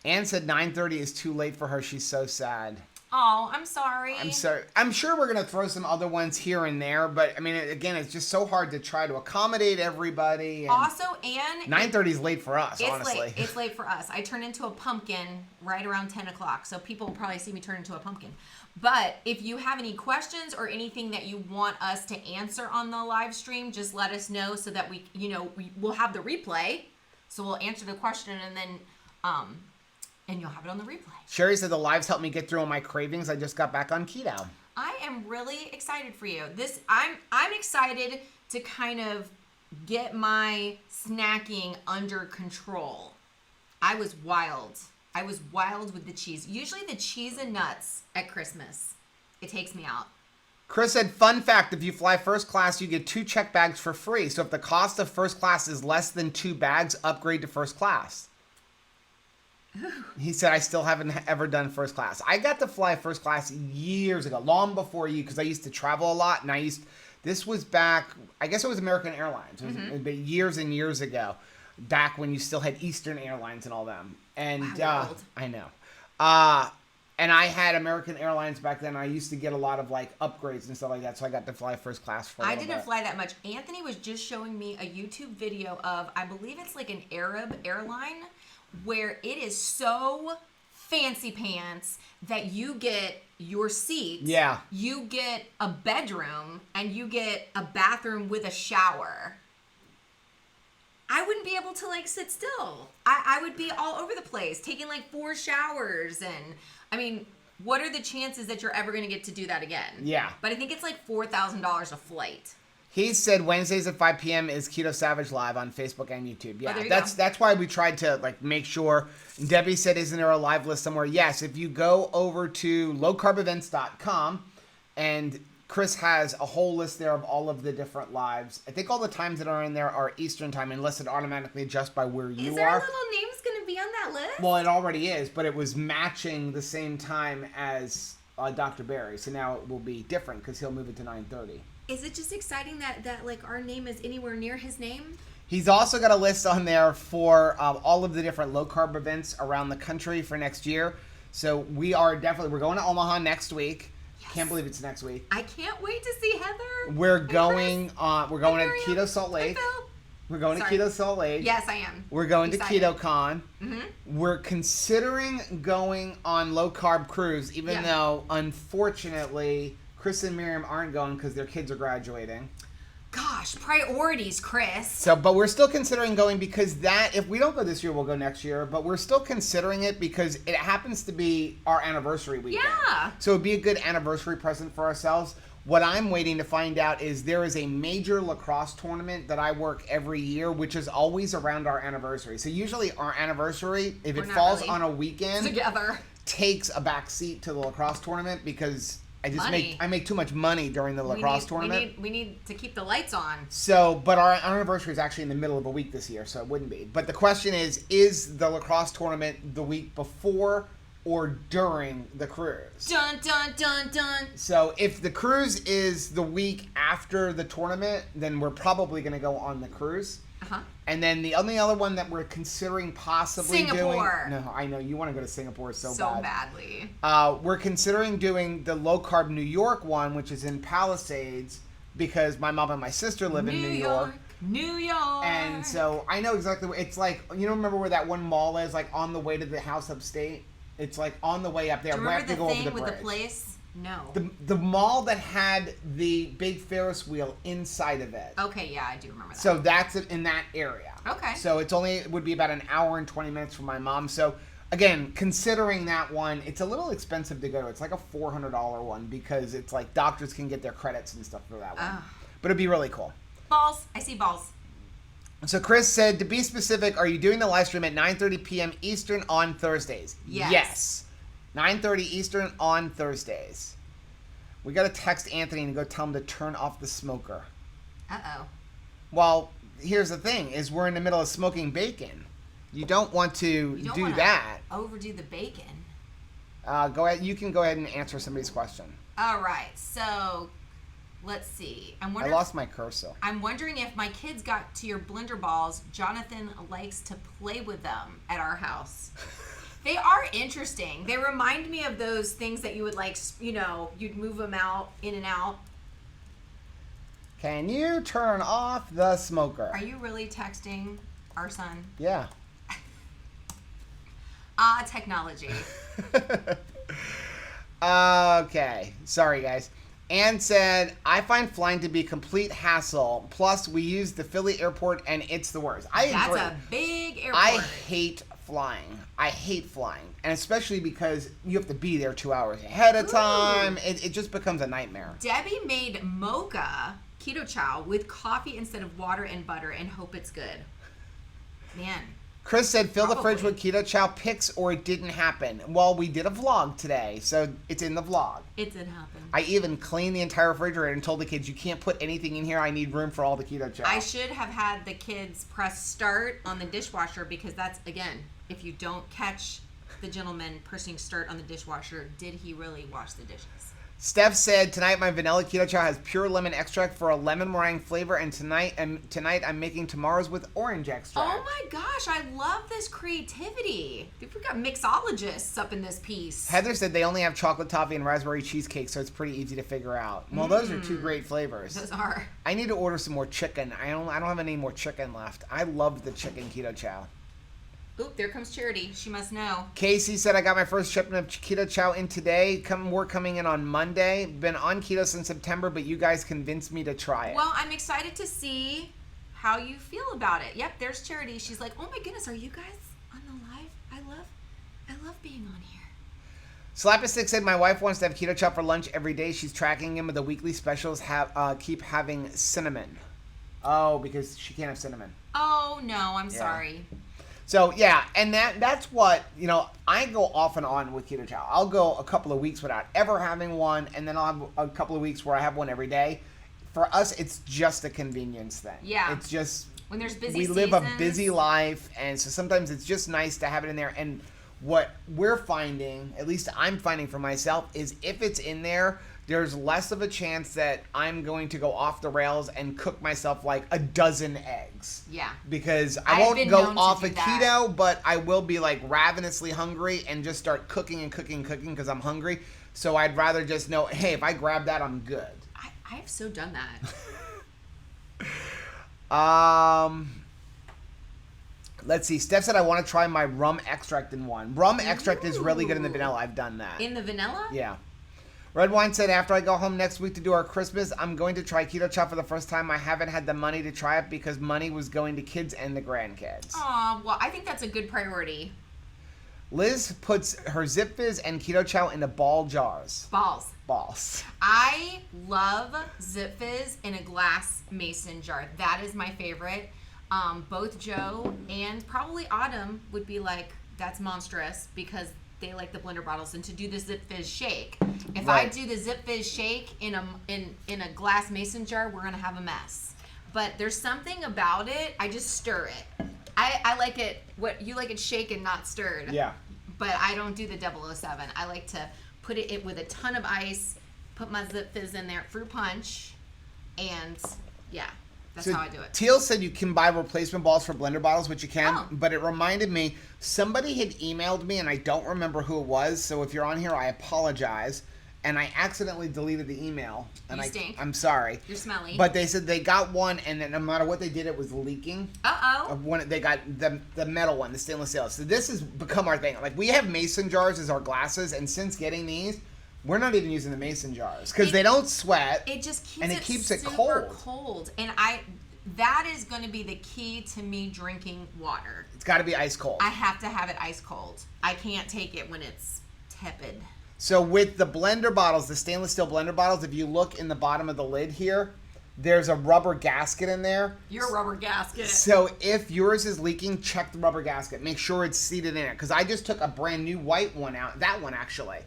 Anne said 9:30 is too late for her. She's so sad. Oh, I'm sorry. I'm sorry. I'm sure we're going to throw some other ones here and there, but I mean, again, it's just so hard to try to accommodate everybody. And also, Anne... 9:30 is late for us, honestly. Late. It's late for us. I turn into a pumpkin right around 10 o'clock, so people will probably see me turn into a pumpkin. But if you have any questions or anything that you want us to answer on the live stream, just let us know so that we'll have the replay. So we'll answer the question and then... and you'll have it on the replay. Sherry said the lives helped me get through all my cravings. I just got back on keto. I am really excited for you. I'm excited to kind of get my snacking under control. I was wild. With the cheese. Usually the cheese and nuts at Christmas. It takes me out. Chris said, fun fact, if you fly first class, you get 2 check bags for free. So if the cost of first class is less than 2 bags, upgrade to first class. He said, I still haven't ever done first class. I got to fly first class years ago, long before you, because I used to travel a lot. And this was back, I guess it was American Airlines. It was years and years ago, back when you still had Eastern Airlines and all them. And wow, I know. And I had American Airlines back then. I used to get a lot of like upgrades and stuff like that. So I got to fly first class for a little bit. I didn't fly that much. Anthony was just showing me a YouTube video of, I believe it's like an Arab airline, where it is so fancy pants that you get your seat, you get a bedroom, and you get a bathroom with a shower. I wouldn't be able to like sit still. I would be all over the place, taking like 4 showers. And I mean, what are the chances that you're ever going to get to do that again? Yeah. But I think it's like $4,000 a flight. He said Wednesdays at 5 p.m. is Keto Savage Live on Facebook and YouTube. Yeah, there you that's why we tried to like make sure. Debbie said, isn't there a live list somewhere? Yes, if you go over to lowcarbevents.com, and Chris has a whole list there of all of the different lives. I think all the times that are in there are Eastern time, unless it automatically adjusts by where you are. Is there little names going to be on that list? Well, it already is, but it was matching the same time as Dr. Barry, so now it will be different because he'll move it to 9:30. Is it just exciting that like our name is anywhere near his name? He's also got a list on there for all of the different low carb events around the country for next year. So we're going to Omaha next week. Yes. Can't believe it's next week. I can't wait to see Heather. We're going to Keto Salt Lake. We're going to Keto Salt Lake. Yes, I am. We're going to KetoCon. Mm-hmm. We're considering going on low carb cruise, even though unfortunately Chris and Miriam aren't going because their kids are graduating. Gosh, priorities, Chris. So, but we're still considering going because if we don't go this year, we'll go next year. But we're still considering it because it happens to be our anniversary weekend. Yeah. So it'd be a good anniversary present for ourselves. What I'm waiting to find out is there is a major lacrosse tournament that I work every year, which is always around our anniversary. So usually our anniversary, if it falls on a weekend, together, takes a back seat to the lacrosse tournament because I make too much money during the lacrosse tournament. We need to keep the lights on. So, but our anniversary is actually in the middle of a week this year, so it wouldn't be. But the question is the lacrosse tournament the week before or during the cruise? Dun, dun, dun, dun. So if the cruise is the week after the tournament, then we're probably going to go on the cruise. Uh-huh. And then the only other one that we're considering possibly Singapore. doing... No, I know. You want to go to Singapore so badly. We're considering doing the low-carb New York one, which is in Palisades, because my mom and my sister live in New York. New York. And so I know exactly where... It's like, remember where that one mall is, like on the way to the house upstate? It's like on the way up there. Do you remember the thing with the place? No. The mall that had the big Ferris wheel inside of it. Okay, yeah, I do remember that. So that's in that area. Okay. So it would be about an hour and 20 minutes from my mom. So again, considering that one, it's a little expensive to go to. It's like a $400 one because it's like doctors can get their credits and stuff for that one. But it'd be really cool. Balls. I see balls. So Chris said, to be specific, are you doing the live stream at 9:30 p.m. Eastern on Thursdays? Yes. 9:30 Eastern on Thursdays. We got to text Anthony and go tell him to turn off the smoker. Uh-oh. Well, here's the thing, is we're in the middle of smoking bacon. You don't want to do that. Overdo the bacon. Go ahead. You can go ahead and answer somebody's question. All right. So, let's see. I lost my cursor. I'm wondering if my kids got to your blender balls. Jonathan likes to play with them at our house. They are interesting. They remind me of those things that you would like, you'd move them out, in and out. Can you turn off the smoker? Are you really texting our son? Yeah. Technology. Okay. Sorry, guys. Ann said, I find flying to be complete hassle. Plus, we use the Philly airport, and it's the worst. That's a big airport. I hate flying. And especially because you have to be there 2 hours ahead of time. It just becomes a nightmare. Debbie made mocha keto chow with coffee instead of water and butter and hope it's good. Man. Chris said, fill the fridge with keto chow pics or it didn't happen. Well, we did a vlog today, so it's in the vlog. It did happen. I even cleaned the entire refrigerator and told the kids, you can't put anything in here. I need room for all the keto chow. I should have had the kids press start on the dishwasher because that's, again, if you don't catch the gentleman pressing start on the dishwasher, did he really wash the dishes? Steph said, tonight my vanilla keto chow has pure lemon extract for a lemon meringue flavor, and tonight I'm making tomorrow's with orange extract. Oh my gosh, I love this creativity. We've got mixologists up in this piece. Heather said they only have chocolate toffee and raspberry cheesecake, so it's pretty easy to figure out. Well, those are two great flavors. Those are. I need to order some more chicken. I don't have any more chicken left. I love the chicken keto chow. Oop, there comes Charity. She must know. Casey said, I got my first shipment of keto chow in today. More coming in on Monday. Been on keto since September, but you guys convinced me to try it. Well, I'm excited to see how you feel about it. Yep, there's Charity. She's like, oh my goodness, are you guys on the live? I love being on here. Slap-a-Stick said, my wife wants to have keto chow for lunch every day. She's tracking him with the weekly specials. Keep having cinnamon. Oh, because she can't have cinnamon. Oh, no, I'm sorry. So, yeah, and that's what, I go off and on with keto chow. I'll go a couple of weeks without ever having one, and then I'll have a couple of weeks where I have one every day. For us, it's just a convenience thing. Yeah. It's just, when there's busy we live a busy life, and so sometimes it's just nice to have it in there. And what we're finding, at least I'm finding for myself, is if it's in there, there's less of a chance that I'm going to go off the rails and cook myself like a dozen eggs. Yeah. Because I won't go off of keto, but I will be like ravenously hungry and just start cooking because I'm hungry. So I'd rather just know, hey, if I grab that, I'm good. I have so done that. Let's see. Steph said I want to try my rum extract in one. Rum extract is really good in the vanilla. I've done that. In the vanilla? Yeah. Red Wine said, after I go home next week to do our Christmas, I'm going to try keto chow for the first time. I haven't had the money to try it because money was going to kids and the grandkids. Aw, well, I think that's a good priority. Liz puts her Zip Fizz and keto chow into ball jars. Balls. I love Zip Fizz in a glass mason jar. That is my favorite. Both Joe and probably Autumn would be like, that's monstrous because they like the blender bottles. And to do the Zip Fizz shake, if I do the Zip Fizz shake in a glass mason jar, we're gonna have a mess. But there's something about it. I just stir it. I like it. What you like it shaken, not stirred. Yeah. But I don't do the 007. I like to put it with a ton of ice, put my Zip Fizz in there, fruit punch, and yeah. That's how I do it. Teal said you can buy replacement balls for blender bottles, which you can, but it reminded me, somebody had emailed me, and I don't remember who it was, so if you're on here, I apologize, and I accidentally deleted the email. And you stink. I'm sorry. You're smelly. But they said they got one, and then no matter what they did, it was leaking. Uh-oh. When they got the metal one, the stainless steel. So this has become our thing. Like, we have mason jars as our glasses, and since getting these, we're not even using the mason jars because they don't sweat. It just keeps and it keeps it super cold. And that is going to be the key to me drinking water. It's got to be ice cold. I have to have it ice cold. I can't take it when it's tepid. So with the blender bottles, the stainless steel blender bottles, if you look in the bottom of the lid here, there's a rubber gasket in there. Your rubber gasket. So if yours is leaking, check the rubber gasket. Make sure it's seated in it. Because I just took a brand new white one out. That one, actually.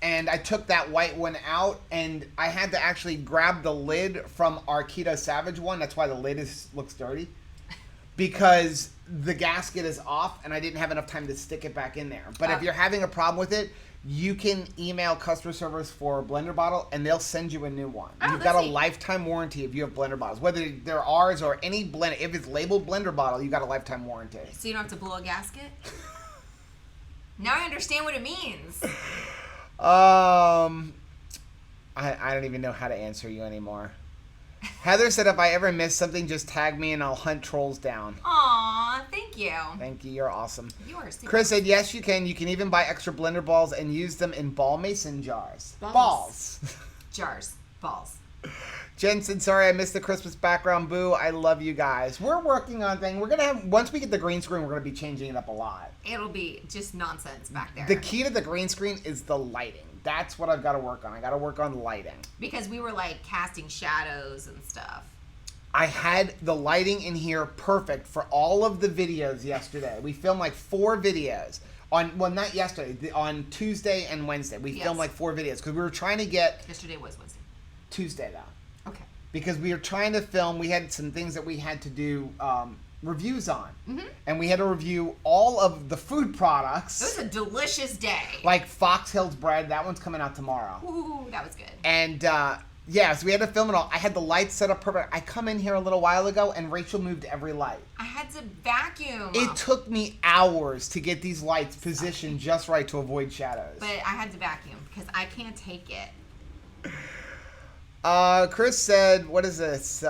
And I took that white one out, and I had to actually grab the lid from our Keto Savage one. That's why the lid looks dirty. Because the gasket is off, and I didn't have enough time to stick it back in there. But if you're having a problem with it, you can email customer service for a blender bottle, and they'll send you a new one. You've got a lifetime warranty if you have blender bottles. Whether they're ours or any blender, if it's labeled blender bottle, you got a lifetime warranty. So you don't have to blow a gasket? Now I understand what it means. I don't even know how to answer you anymore. Heather said if I ever miss something, just tag me and I'll hunt trolls down. Aw, thank you. Thank you. You're awesome. You are super. Chris said, yes, you can. You can even buy extra blender balls and use them in ball mason jars. Balls. Jars. Balls. Jen said, sorry, I missed the Christmas background. Boo. I love you guys. We're working on things. We're going to have, once we get the green screen, we're going to be changing it up a lot. It'll be just nonsense back there. The key to the green screen is the lighting. That's what I've got to work on. I got to work on lighting. Because we were like casting shadows and stuff. I had the lighting in here perfect for all of the videos yesterday. We filmed like 4 videos on, well, not yesterday, on Tuesday and Wednesday. We filmed like 4 videos because we were trying to get. Yesterday was Wednesday. Tuesday though. Okay. Because we were trying to film, we had some things that we had to do reviews on. Mm-hmm. And we had to review all of the food products. It was a delicious day. Like Fox Hills bread. That one's coming out tomorrow. Ooh, that was good. And yeah, so we had to film it all. I had the lights set up perfect. I come in here a little while ago and Rachel moved every light. I had to vacuum. It took me hours to get these lights positioned just right to avoid shadows. But I had to vacuum because I can't take it. Chris said, what is this?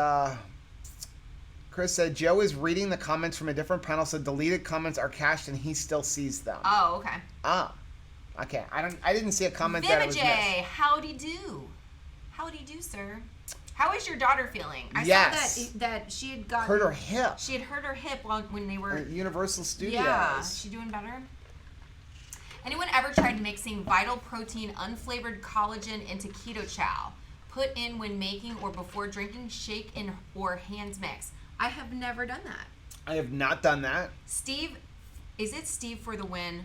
Chris said, Joe is reading the comments from a different panel, so deleted comments are cached and he still sees them. Oh, okay. Ah. Okay. I didn't see a comment that was missed. Howdy do. Howdy do, sir. How is your daughter feeling? I saw that she had got hurt her hip. She had hurt her hip when they were at Universal Studios. Yeah. Is she doing better? Anyone ever tried mixing Vital Protein unflavored collagen into keto chow? Put in when making or before drinking, shake in or hands mix. I have never done that. I have not done that. Steve, is it Steve for the win?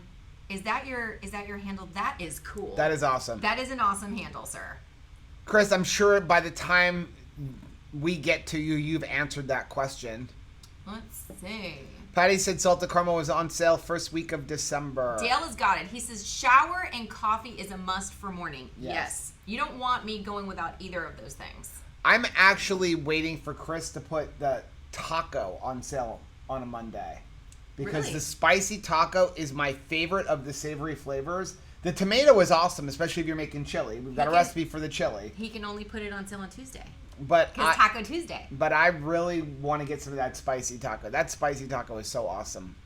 Is that your handle? That is cool. That is awesome. That is an awesome handle, sir. Chris, I'm sure by the time we get to you, you've answered that question. Let's see. Patty said salted caramel was on sale first week of December. Dale has got it. He says shower and coffee is a must for morning. Yes. You don't want me going without either of those things. I'm actually waiting for Chris to put the taco on sale on a Monday. Because the spicy taco is my favorite of the savory flavors. The tomato is awesome, especially if you're making chili. We've got a recipe for the chili. He can only put it on sale on Tuesday. Because Taco Tuesday. But I really want to get some of that spicy taco. That spicy taco is so awesome.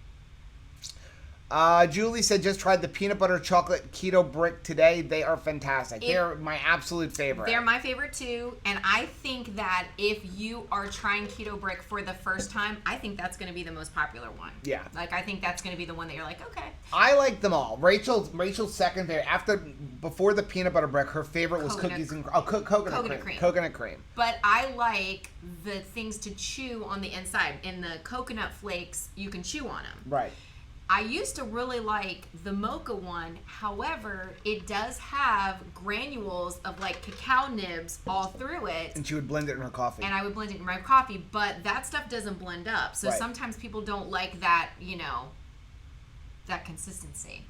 Julie said, just tried the peanut butter chocolate keto brick today. They are fantastic. They're my absolute favorite. They're my favorite too. And I think that if you are trying keto brick for the first time, I think that's going to be the most popular one. Yeah. Like, I think that's going to be the one that you're like, okay. I like them all. Rachel's second favorite. Before the peanut butter brick, her favorite was cookies and coconut cream. Coconut cream. But I like the things to chew on the inside. In the coconut flakes, you can chew on them. Right. I used to really like the mocha one. However, it does have granules of like cacao nibs all through it. And she would blend it in her coffee. And I would blend it in my coffee, but that stuff doesn't blend up. So sometimes people don't like that, that consistency.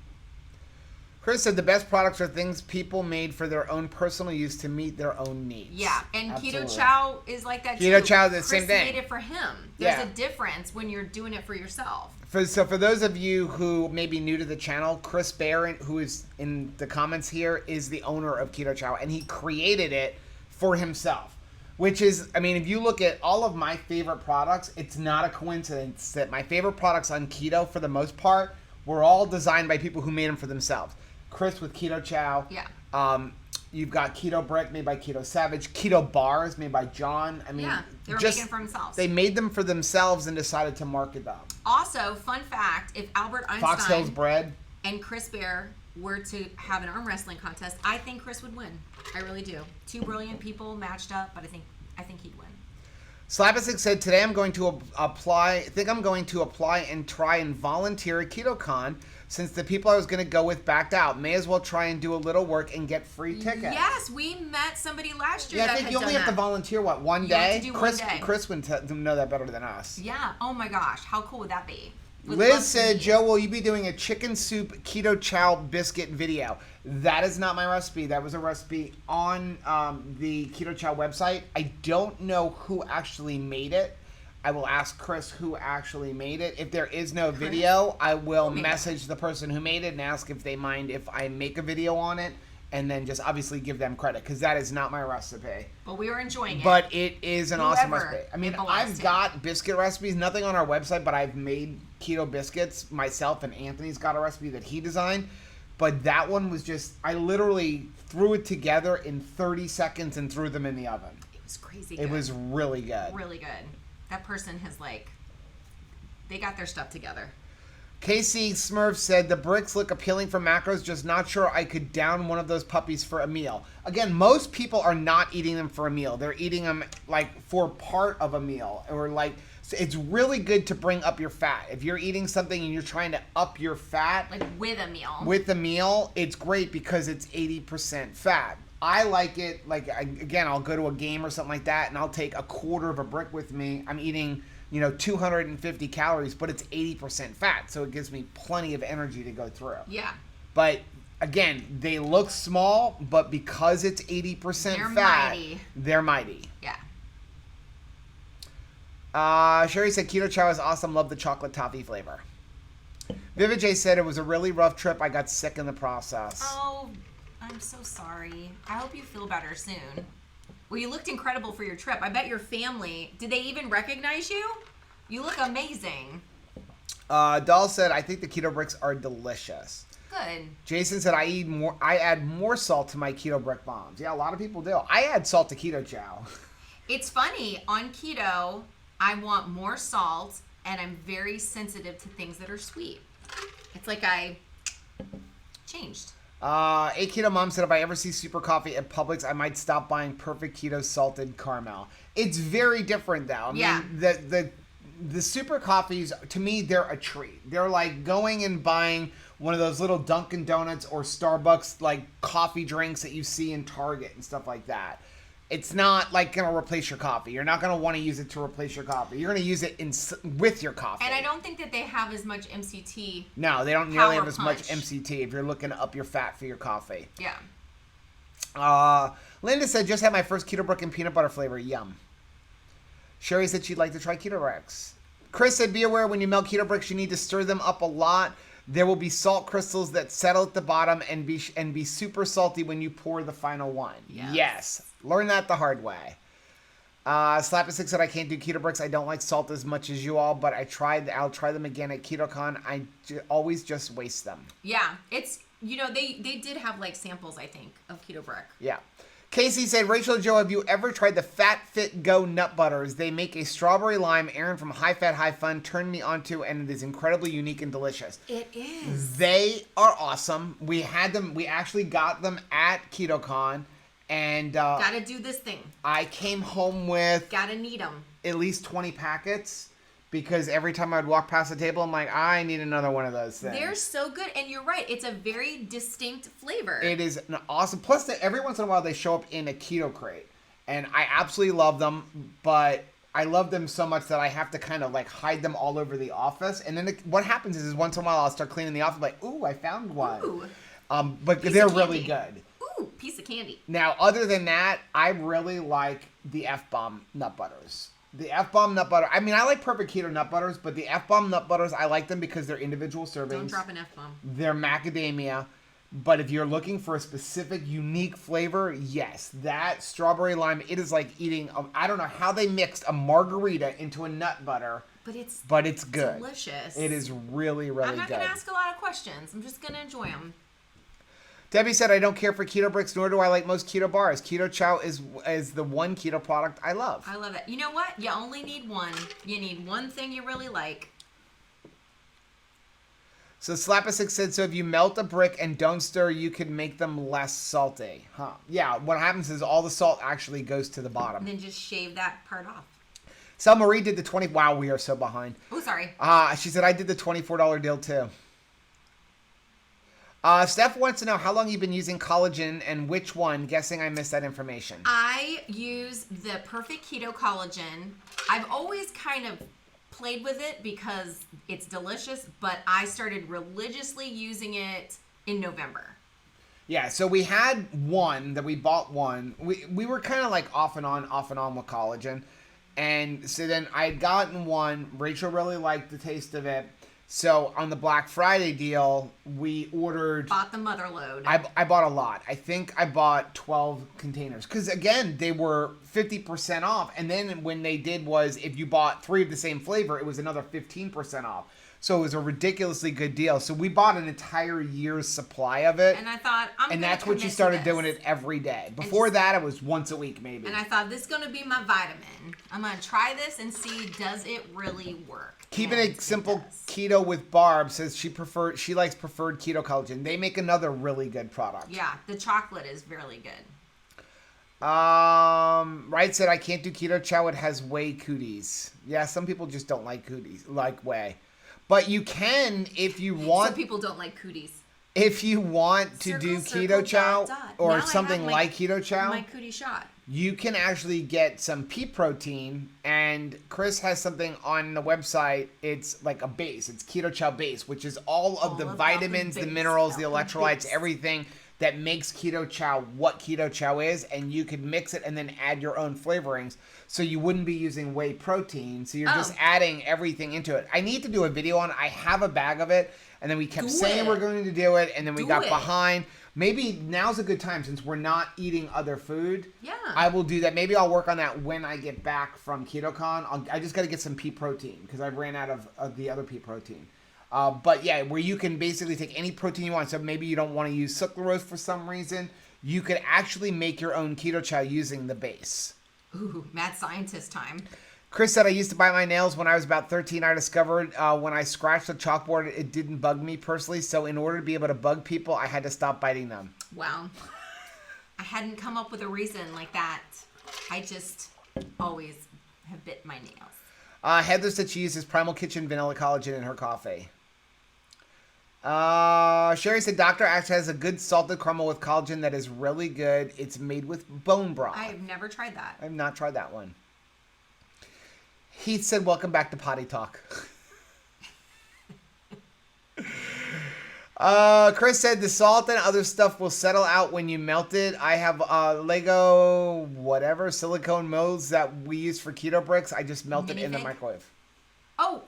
Chris said the best products are things people made for their own personal use to meet their own needs. Yeah, and Absolutely. Keto Chow is like that too. Keto Chow is the same thing. Chris made it for him. There's a difference when you're doing it for yourself. So for those of you who may be new to the channel, Chris Barron, who is in the comments here, is the owner of Keto Chow, and he created it for himself. Which is, I mean, if you look at all of my favorite products, it's not a coincidence that my favorite products on keto, for the most part, were all designed by people who made them for themselves. Chris with Keto Chow. Yeah. You've got Keto Brick made by Keto Savage. Keto Bars made by John. I mean, they were making it for themselves. They made them for themselves and decided to market them. Also, fun fact, if Albert Einstein Fox Hills bread and Chris Bear were to have an arm wrestling contest, I think Chris would win. I really do. Two brilliant people matched up, but I think I think he'd win. Slapasic said, today I'm going to apply and try and volunteer at KetoCon since the people I was going to go with backed out. May as well try and do a little work and get free tickets. Yes, we met somebody last year yeah, that I think had you only done have to that. volunteer, one You day? have to do Chris, one day. Chris would know that better than us. Yeah. Oh my gosh. How cool would that be? Would love Liz to said, meet. Joe, will you be doing a chicken soup keto chow biscuit video? That is not my recipe. That was a recipe on the Keto Chow website. I don't know who actually made it. I will ask Chris who actually made it. If there is no video, I will message the person who made it and ask if they mind if I make a video on it and then just obviously give them credit because that is not my recipe. But we were enjoying it. But it is an awesome Whoever recipe. I mean, it belongs I've to. got biscuit recipes, nothing on our website, but I've made keto biscuits myself, and Anthony's got a recipe that he designed. But that one was just, I literally threw it together in 30 seconds and threw them in the oven. It was crazy good. It was really good. really good. That person has they got their stuff together. KC Smurf said, the bricks look appealing for macros, just not sure I could down one of those puppies for a meal. Again, most people are not eating them for a meal. They're eating them for part of a meal. Or so it's really good to bring up your fat. If you're eating something and you're trying to up your fat. With a meal. With the meal, it's great because it's 80% fat. I like it, again, I'll go to a game or something like that and I'll take a quarter of a brick with me. I'm eating 250 calories, but it's 80% fat, so it gives me plenty of energy to go through. Yeah. But again, they look small, but because it's 80% They're fat, mighty. they're mighty. Yeah. Sherry said, Keto Chow is awesome. Love the chocolate toffee flavor. Vivid J said, it was a really rough trip. I got sick in the process. Oh, I'm so sorry. I hope you feel better soon. Well, you looked incredible for your trip. I bet your family, did they even recognize you? You look amazing. Doll said, I think the keto bricks are delicious. Good. Jason said, I add more salt to my keto brick bombs. Yeah, a lot of people do. I add salt to Keto Chow. It's funny, on keto, I want more salt, and I'm very sensitive to things that are sweet. It's like I changed. A Keto Mom said, if I ever see super coffee at Publix, I might stop buying perfect keto salted caramel. It's very different though. I mean, the super coffees, to me, they're a treat. They're like going and buying one of those little Dunkin' Donuts or Starbucks coffee drinks that you see in Target and stuff like that. It's not going to replace your coffee. You're not going to want to use it to replace your coffee. You're going to use it with your coffee. And I don't think that they have as much MCT. No, they don't nearly Power have as much punch. MCT if you're looking to up your fat for your coffee. Yeah. Linda said, just had my first keto brick and peanut butter flavor. Yum. Sherry said she'd like to try keto bricks. Chris said, be aware when you melt keto bricks, you need to stir them up a lot. There will be salt crystals that settle at the bottom and be super salty when you pour the final one. Yes. Learn that the hard way. Slap6 said, I can't do keto bricks. I don't like salt as much as you all, but I'll try them again at KetoCon. I always just waste them. Yeah. It's, they did have samples, I think, of keto brick. Yeah. Casey said, Rachel and Joe, have you ever tried the Fat Fit Go nut butters? They make a strawberry lime. Aaron from High Fat High Fun turned me onto, and it is incredibly unique and delicious. It is. They are awesome. We had them. We actually got them at KetoCon, and Gotta do this thing. I came home with Gotta need them. at least 20 packets. Because every time I'd walk past the table, I'm like, I need another one of those things. They're so good. And you're right. It's a very distinct flavor. It is an awesome. Plus, every once in a while, they show up in a keto crate. And I absolutely love them. But I love them so much that I have to kind of hide them all over the office. And then what happens is once in a while, I'll start cleaning the office. Like, ooh, I found one. Ooh. But they're really good. Ooh, piece of candy. Now, other than that, I really like the F-Bomb nut butters. The F-Bomb nut butter. I mean, I like Perfect Keto nut butters, but the F-Bomb nut butters, I like them because they're individual servings. Don't drop an F-bomb. They're macadamia. But if you're looking for a specific, unique flavor, yes. That strawberry lime, it is like eating, I don't know how they mixed a margarita into a nut butter. But it's good. Delicious. It is really, really good. I'm not going to ask a lot of questions. I'm just going to enjoy them. Debbie said, I don't care for keto bricks, nor do I like most keto bars. Keto Chow is the one keto product I love. I love it. You know what? You only need one. You need one thing you really like. So Slap-a-Six said, so if you melt a brick and don't stir, you can make them less salty. Huh. Yeah, what happens is all the salt actually goes to the bottom. And then just shave that part off. Sel Marie did the 20... Wow, we are so behind. Oh, sorry. She said, I did the $24 deal too. Steph wants to know how long you've been using collagen and which one. Guessing I missed that information. I use the Perfect Keto Collagen. I've always kind of played with it because it's delicious, but I started religiously using it in November. Yeah, so we had one that we bought one. We were kind of like off and on with collagen. And so then I had gotten one. Rachel really liked the taste of it. So on the Black Friday deal, we ordered... Bought the mother load. I bought a lot. I think I bought 12 containers. Because again, they were 50% off. And then when they did was, if you bought 3 of the same flavor, it was another 15% off. So it was a ridiculously good deal. So we bought an entire year's supply of it. And I thought, and that's when she started doing it every day. Before that, it was once a week maybe. And I thought, this is going to be my vitamin. I'm going to try this and see, does it really work? Keeping it simple keto with Barb says she likes preferred keto collagen. They make another really good product. Yeah, the chocolate is really good. Right said I can't do keto chow. It has whey cooties. Yeah, some people just don't like cooties, like whey. But you can if you want. Some people don't like cooties. If you want to do keto chow or something like keto chow, my cootie shot. You can actually get some pea protein, and Chris has something on the website. It's like a base. It's keto chow base, which is all of the vitamins, the minerals, the electrolytes, everything that makes keto chow what keto chow is, and you could mix it and then add your own flavorings. So you wouldn't be using whey protein. So you're just adding everything into it. I need to do a video on it. I have a bag of it, and then we kept saying we're going to do it, and then we got behind. Maybe now's a good time since we're not eating other food. Yeah. I will do that. Maybe I'll work on that when I get back from KetoCon. I just got to get some pea protein because I ran out of the other pea protein. But yeah, where you can basically take any protein you want. So maybe you don't want to use sucralose for some reason. You could actually make your own keto chow using the base. Ooh, mad scientist time. Chris said, I used to bite my nails when I was about 13. I discovered when I scratched the chalkboard, it didn't bug me personally. So in order to be able to bug people, I had to stop biting them. Wow. I hadn't come up with a reason like that. I just always have bit my nails. Heather said she uses Primal Kitchen vanilla collagen in her coffee. Sherry said Dr. Ash has a good salted caramel with collagen that is really good. It's made with bone broth. I've never tried that. I've not tried that one. He said, welcome back to Potty Talk. Chris said the salt and other stuff will settle out when you melt it. I have Lego whatever silicone molds that we use for keto bricks. I just melt it in the microwave. Oh,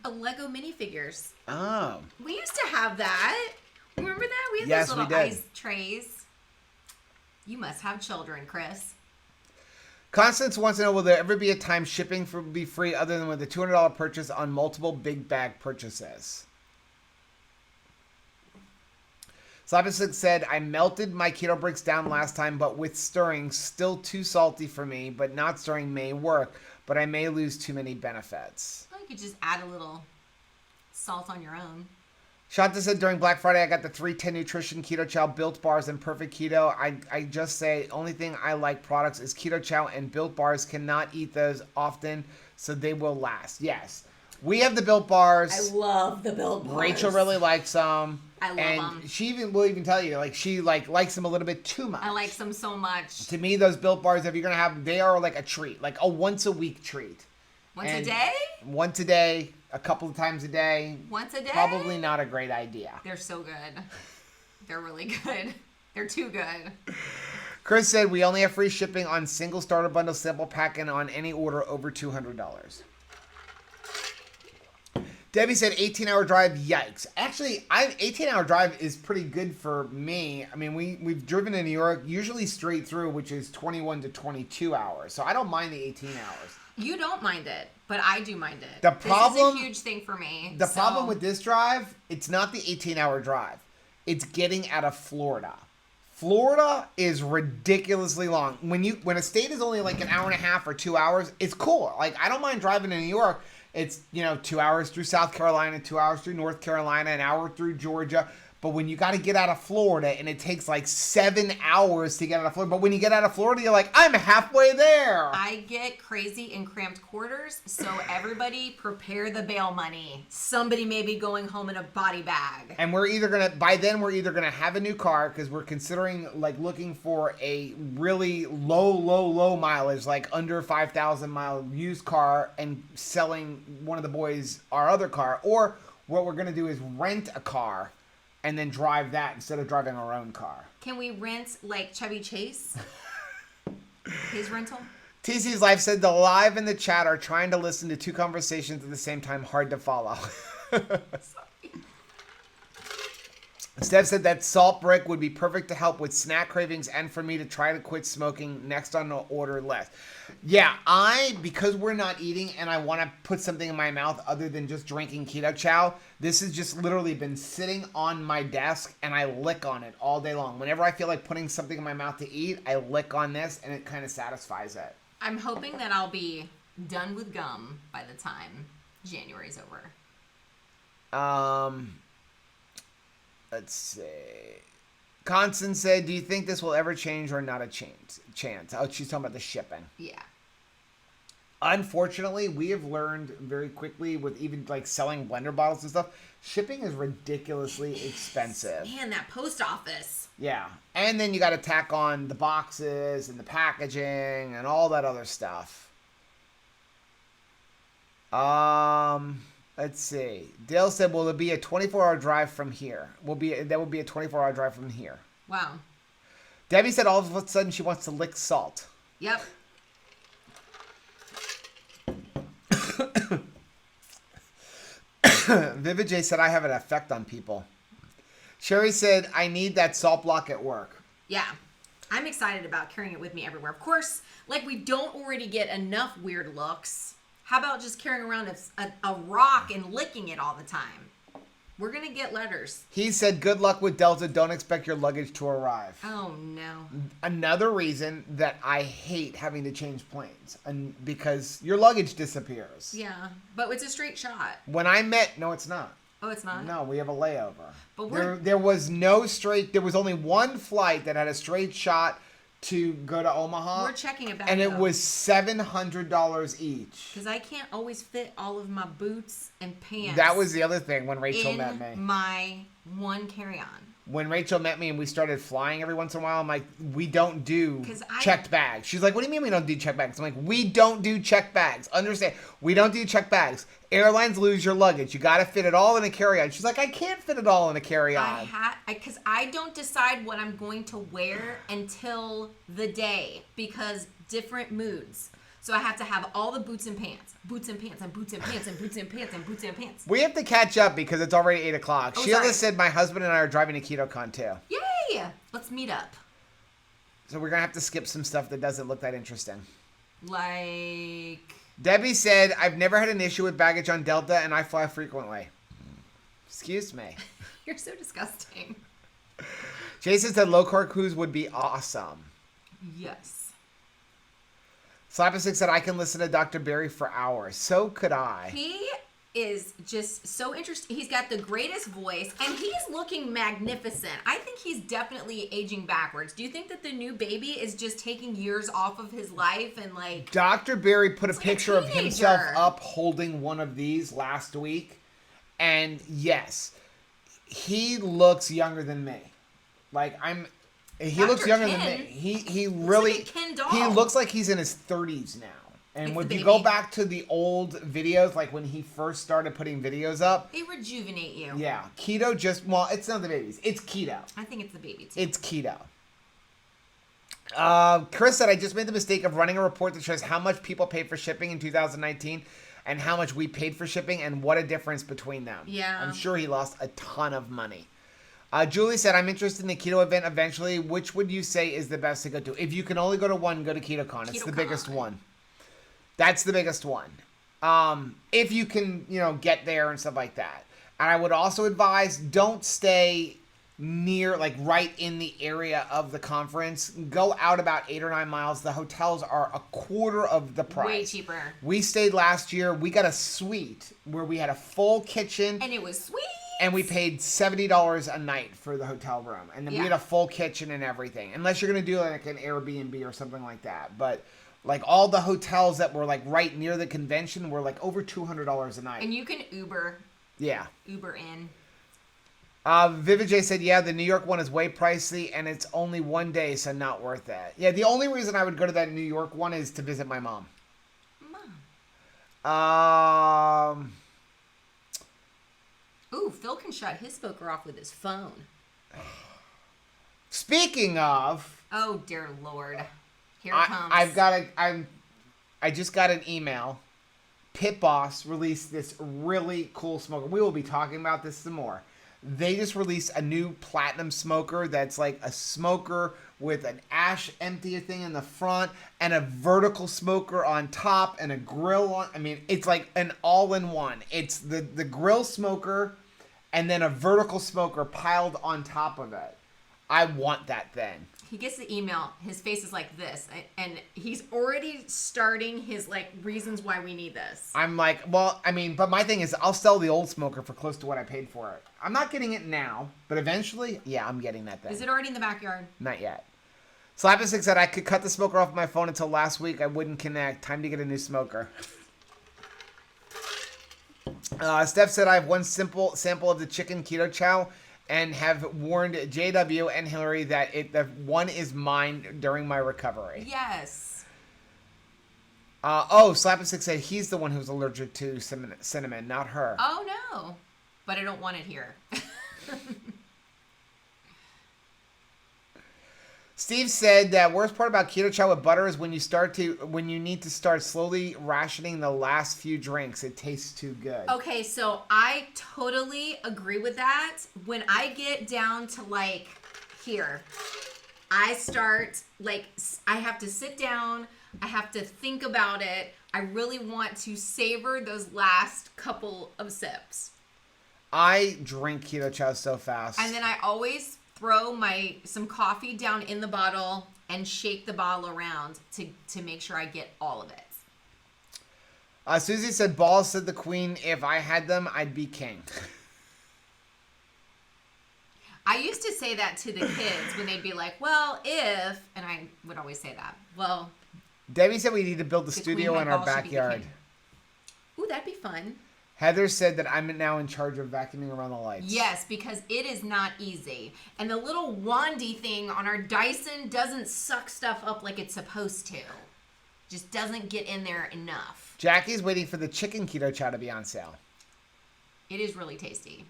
Lego minifigures. Oh. We used to have that. Remember that? We had those little ice trays. You must have children, Chris. Constance wants to know, will there ever be a time shipping be free other than with a $200 purchase on multiple big bag purchases? Slapstick said, I melted my keto bricks down last time, but with stirring, still too salty for me, but not stirring may work, but I may lose too many benefits. Well, you could just add a little salt on your own. Shanta said, during Black Friday, I got the 310 Nutrition Keto Chow Built Bars and Perfect Keto. I just say, only thing I like products is Keto Chow and Built Bars. Cannot eat those often, so they will last. Yes. We have the Built Bars. I love the Built Bars. Rachel really likes them. I love them. And she will even tell you, like, she likes them a little bit too much. I like them so much. To me, those Built Bars, if you're going to have them, they are like a treat. Like a once-a-week treat. Once a day? Once a day. A couple of times a day. Once a day? Probably not a great idea. They're so good. They're really good. They're too good. Chris said we only have free shipping on single starter bundle sample pack and on any order over $200. Debbie said 18-hour drive, yikes. Actually, 18-hour drive is pretty good for me. I mean, we've driven in New York, usually straight through, which is 21 to 22 hours. So I don't mind the 18 hours. You don't mind it, but I do mind it. This is a huge thing for me. The problem with this drive, it's not the 18-hour drive. It's getting out of Florida. Florida is ridiculously long. When a state is only like an hour and a half or 2 hours, it's cool. Like, I don't mind driving to New York. It's, 2 hours through South Carolina, 2 hours through North Carolina, an hour through Georgia. But when you got to get out of Florida, and it takes like 7 hours to get out of Florida. But when you get out of Florida, you're like, I'm halfway there. I get crazy in cramped quarters, so everybody prepare the bail money. Somebody may be going home in a body bag. And by then we're either gonna have a new car, because we're considering like looking for a really low mileage, like under 5,000 mile used car, and selling one of the boys our other car. Or what we're gonna do is rent a car and then drive that instead of driving our own car. Can we rent like Chevy Chase? His rental? TC's Life said the live and the chat are trying to listen to two conversations at the same time. Hard to follow. Sorry. Steph said that salt brick would be perfect to help with snack cravings and for me to try to quit smoking next on the order list. Yeah, because we're not eating and I want to put something in my mouth other than just drinking keto chow, this has just literally been sitting on my desk and I lick on it all day long. Whenever I feel like putting something in my mouth to eat, I lick on this and it kind of satisfies it. I'm hoping that I'll be done with gum by the time January's over. Let's see. Constance said, do you think this will ever change or not a chance? Oh, she's talking about the shipping. Yeah. Unfortunately, we have learned very quickly with even like selling blender bottles and stuff, shipping is ridiculously expensive. Man, that post office. Yeah. And then you got to tack on the boxes and the packaging and all that other stuff. Let's see. Dale said, will it be a 24-hour drive from here? That will be a 24-hour drive from here. Wow. Debbie said all of a sudden she wants to lick salt. Yep. Vivid J said, I have an effect on people. Sherry said, I need that salt block at work. Yeah. I'm excited about carrying it with me everywhere. Of course, like we don't already get enough weird looks. How about just carrying around a rock and licking it all the time? We're going to get letters. He said, good luck with Delta. Don't expect your luggage to arrive. Oh, no. Another reason that I hate having to change planes, because your luggage disappears. Yeah, but it's a straight shot. No, it's not. Oh, it's not? No, we have a layover. But there was only one flight that had a straight shot to go to Omaha. We're checking it back, and it was $700 each. Because I can't always fit all of my boots and pants. That was the other thing when Rachel met me. My one carry-on. When Rachel met me and we started flying every once in a while, I'm like, we don't do checked bags. She's like, what do you mean we don't do checked bags? I'm like, we don't do checked bags. Understand, we don't do checked bags. Airlines lose your luggage. You got to fit it all in a carry-on. She's like, I can't fit it all in a carry-on. Because I don't decide what I'm going to wear until the day, because different moods. So I have to have all the boots and pants, boots and pants, and boots and pants, and boots and pants, and boots and pants. We have to catch up because it's already 8 o'clock. Oh, Sheila sorry. said my husband and I are driving to KetoCon too. Yay! Let's meet up. So we're going to have to skip some stuff that doesn't look that interesting. Like... Debbie said, I've never had an issue with baggage on Delta and I fly frequently. Excuse me. You're so disgusting. Jason said low-carb cruise would be awesome. Yes. Slapper6 said, I can listen to Dr. Barry for hours. So could I. He is just so interesting. He's got the greatest voice, and he's looking magnificent. I think he's definitely aging backwards. Do you think that the new baby is just taking years off of his life and like... Dr. Barry put a picture of teenager. himself up holding one of these last week. And yes, he looks younger than me. He looks younger than me. He really like a Ken doll. He looks like he's in his 30s now. And It's when the you go baby. back to the old videos, like when he first started putting videos up, They rejuvenate you. yeah, keto it's not the babies. It's keto. I think it's the baby too. It's keto. Chris said, I just made the mistake of running a report that shows how much people paid for shipping in 2019 and how much we paid for shipping and what a difference between them. Yeah. I'm sure he lost a ton of money. Julie said, I'm interested in the keto event eventually. Which would you say is the best to go to? If you can only go to one, go to KetoCon. It's the biggest one. That's the biggest one. If you can, get there and stuff like that. And I would also advise, don't stay near, like right in the area of the conference. Go out about 8 or 9 miles. The hotels are a quarter of the price. Way cheaper. We stayed last year. We got a suite where we had a full kitchen. And it was sweet. And we paid $70 a night for the hotel room. And then we had a full kitchen and everything. Unless you're going to do like an Airbnb or something like that. But like all the hotels that were like right near the convention were like over $200 a night. And you can Uber. Yeah. Uber in. Vivid J said, yeah, the New York one is way pricey and it's only one day, so not worth it. Yeah, the only reason I would go to that New York one is to visit my mom. Ooh, Phil can shut his smoker off with his phone. Speaking of... Oh, dear Lord. Here it comes. I just got an email. Pit Boss released this really cool smoker. We will be talking about this some more. They just released a new platinum smoker that's like a smoker with an ash emptier thing in the front and a vertical smoker on top and a grill on. I mean, it's like an all-in-one. It's the grill smoker and then a vertical smoker piled on top of it. I want that thing. He gets the email. His face is like this, and he's already starting his like reasons why we need this. I'm like, well, I mean, but my thing is, I'll sell the old smoker for close to what I paid for it. I'm not getting it now, but eventually, yeah, I'm getting that thing. Is it already in the backyard? Not yet. Slapper6 said I could cut the smoker off my phone until last week. I wouldn't connect. Time to get a new smoker. Steph said I have one simple sample of the chicken keto chow and have warned JW and Hillary that the one is mine during my recovery. Yes. Slapper6 said he's the one who's allergic to cinnamon, not her. Oh, no. But I don't want it here. Steve said that worst part about keto chow with butter is when you need to start slowly rationing the last few drinks. It tastes too good. Okay, so I totally agree with that. When I get down to like here, I start like I have to sit down. I have to think about it. I really want to savor those last couple of sips. I drink keto chow so fast. And then I always throw some coffee down in the bottle and shake the bottle around to make sure I get all of it. Susie said, balls said the queen, if I had them, I'd be king. I used to say that to the kids when they'd be like, well, if, and I would always say that. Well, Debbie said we need to build the studio in our backyard. Ooh, that'd be fun. Heather said that I'm now in charge of vacuuming around the lights. Yes, because it is not easy. And the little wandy thing on our Dyson doesn't suck stuff up like it's supposed to. Just doesn't get in there enough. Jackie's waiting for the chicken keto chow to be on sale. It is really tasty.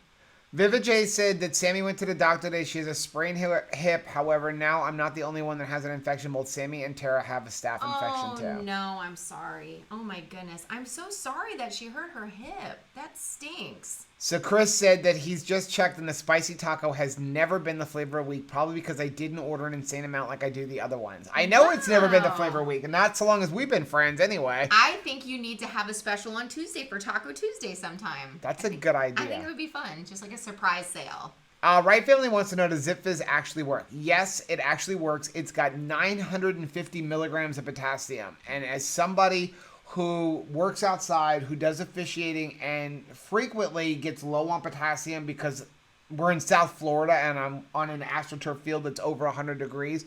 Vivid J said that Sammy went to the doctor today. She has a sprained hip. However, now I'm not the only one that has an infection. Both Sammy and Tara have a staph infection too. Oh, no, I'm sorry. Oh, my goodness. I'm so sorry that she hurt her hip. That stinks. So Chris said that he's just checked and the spicy taco has never been the flavor of the week, probably because I didn't order an insane amount like I do the other ones. I know It's never been the flavor of the week, and not so long as we've been friends anyway. I think you need to have a special on Tuesday for Taco Tuesday sometime. That's a good idea. I think it would be fun, just like a surprise sale. Right Family wants to know, does Zip Fizz actually work? Yes, it actually works. It's got 950 milligrams of potassium, and as somebody who works outside, who does officiating, and frequently gets low on potassium because we're in South Florida and I'm on an AstroTurf field that's over 100 degrees.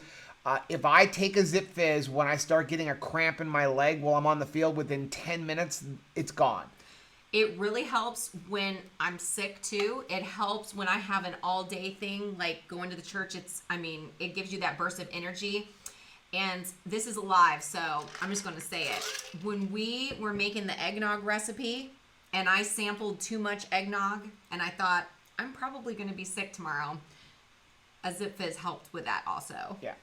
If I take a Zip Fizz when I start getting a cramp in my leg while I'm on the field, within 10 minutes, it's gone. It really helps when I'm sick too. It helps when I have an all-day thing, like going to the church. It gives you that burst of energy. And this is live, so I'm just going to say it. When we were making the eggnog recipe, and I sampled too much eggnog, and I thought, I'm probably going to be sick tomorrow, a Zip Fizz helped with that also. Yeah.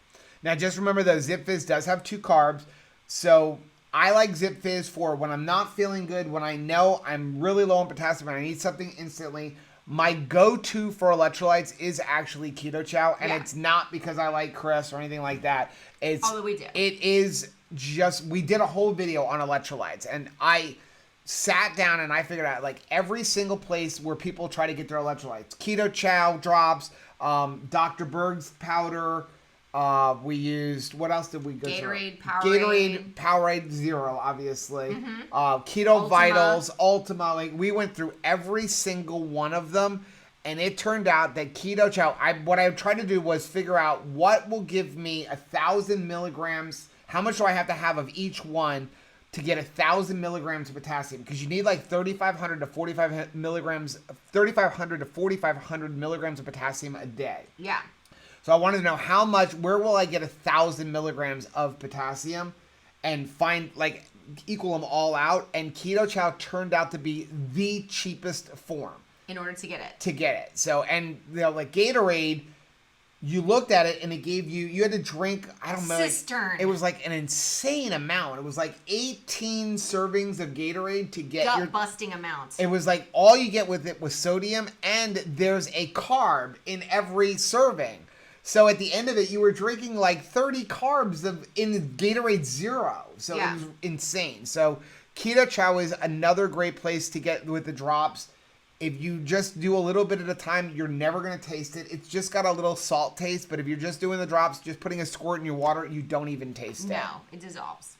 Now, just remember, though, Zip Fizz does have 2 carbs, so I like Zip Fizz for when I'm not feeling good, when I know I'm really low on potassium and I need something instantly. My go-to for electrolytes is actually keto chow, and it's not because I like Chris or anything like that. Although we do. It is just, we did a whole video on electrolytes, and I sat down and I figured out like every single place where people try to get their electrolytes. Keto chow drops, Dr. Berg's powder. We used, what else did we go Gatorade, through? Gatorade, Powerade Zero, obviously. Keto Ultima. Vitals, Ultima. Like, we went through every single one of them. And it turned out that Keto Chow, what I tried to do was figure out what will give me 1,000 milligrams. How much do I have to have of each one to get 1,000 milligrams of potassium? Because you need like 3,500 to 4,500 milligrams, 3,500 to 4,500 milligrams of potassium a day. Yeah. So I wanted to know how much, where will I get 1,000 milligrams of potassium and find, like, equal them all out. And Keto Chow turned out to be the cheapest form. In order to get it. To get it. So, and, you know, like Gatorade, you looked at it and it gave you had to drink, I don't know. Cistern. It was like an insane amount. It was like 18 servings of Gatorade to get your gut-busting amounts. It was like all you get with it was sodium, and there's a carb in every serving. So at the end of it, you were drinking like 30 carbs in Gatorade Zero. So It was insane. So Keto Chow is another great place to get with the drops. If you just do a little bit at a time, you're never going to taste it. It's just got a little salt taste, but if you're just doing the drops, just putting a squirt in your water, you don't even taste it. No, it dissolves.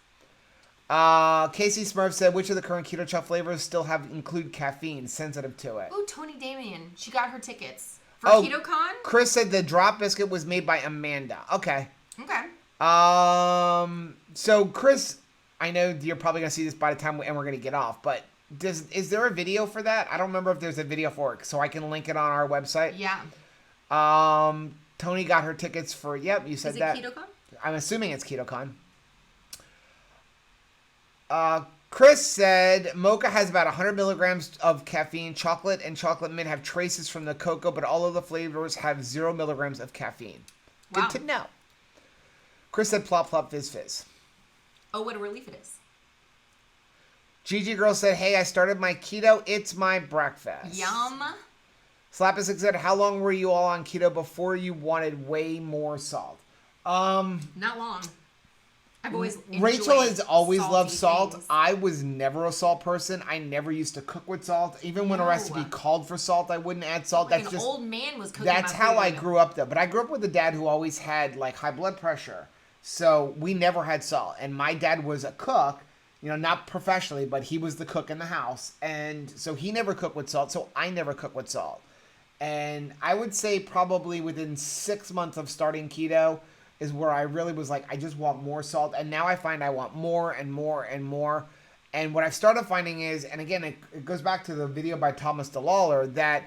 Casey Smurf said, which of the current Keto Chow flavors still include caffeine, sensitive to it? Ooh, Tony Damien. She got her tickets. For KetoCon? Chris said the drop biscuit was made by Amanda. Okay. Okay. So Chris, I know you're probably going to see this by the time we're going to get off, but is there a video for that? I don't remember if there's a video for it, so I can link it on our website. Yeah. Tony got her tickets for, yep, you said that. Is it KetoCon? I'm assuming it's KetoCon. Chris said mocha has about 100 milligrams of caffeine. Chocolate and chocolate mint have traces from the cocoa, but all of the flavors have 0 milligrams of caffeine. Wow. Good to know. Chris said plop plop fizz fizz. Oh, what a relief it is. Gigi Girl said, hey, I started my keto. It's my breakfast. Yum. Slapasic said, how long were you all on keto before you wanted way more salt? Not long. I've always Rachel has always loved salt. Things. I was never a salt person. I never used to cook with salt. Even when a recipe called for salt, I wouldn't add salt. Like that's an just old man was cooking. That's how I grew up, though. But I grew up with a dad who always had like high blood pressure, so we never had salt. And my dad was a cook. You know, not professionally, but he was the cook in the house. And so he never cooked with salt, so I never cook with salt. And I would say probably within 6 months of starting keto is where I really was like, I just want more salt. And now I find I want more and more and more. And what I've started finding is, and again, it goes back to the video by Thomas DeLawler, that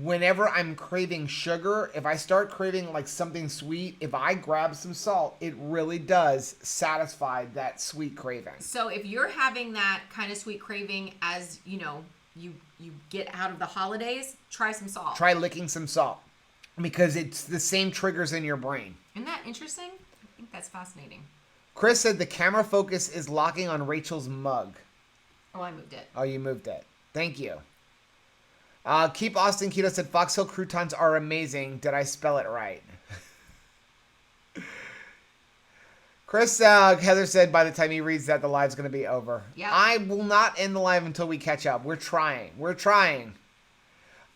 whenever I'm craving sugar, if I start craving like something sweet, if I grab some salt, it really does satisfy that sweet craving. So if you're having that kind of sweet craving as, you know, you get out of the holidays, try some salt. Try licking some salt because it's the same triggers in your brain. Isn't that interesting? I think that's fascinating. Chris said the camera focus is locking on Rachel's mug. Oh, I moved it. Oh, you moved it. Thank you. Keep Austin Keto said Foxhill croutons are amazing. Did I spell it right? Chris Heather said by the time he reads that, the live's going to be over. Yeah. I will not end the live until we catch up. We're trying.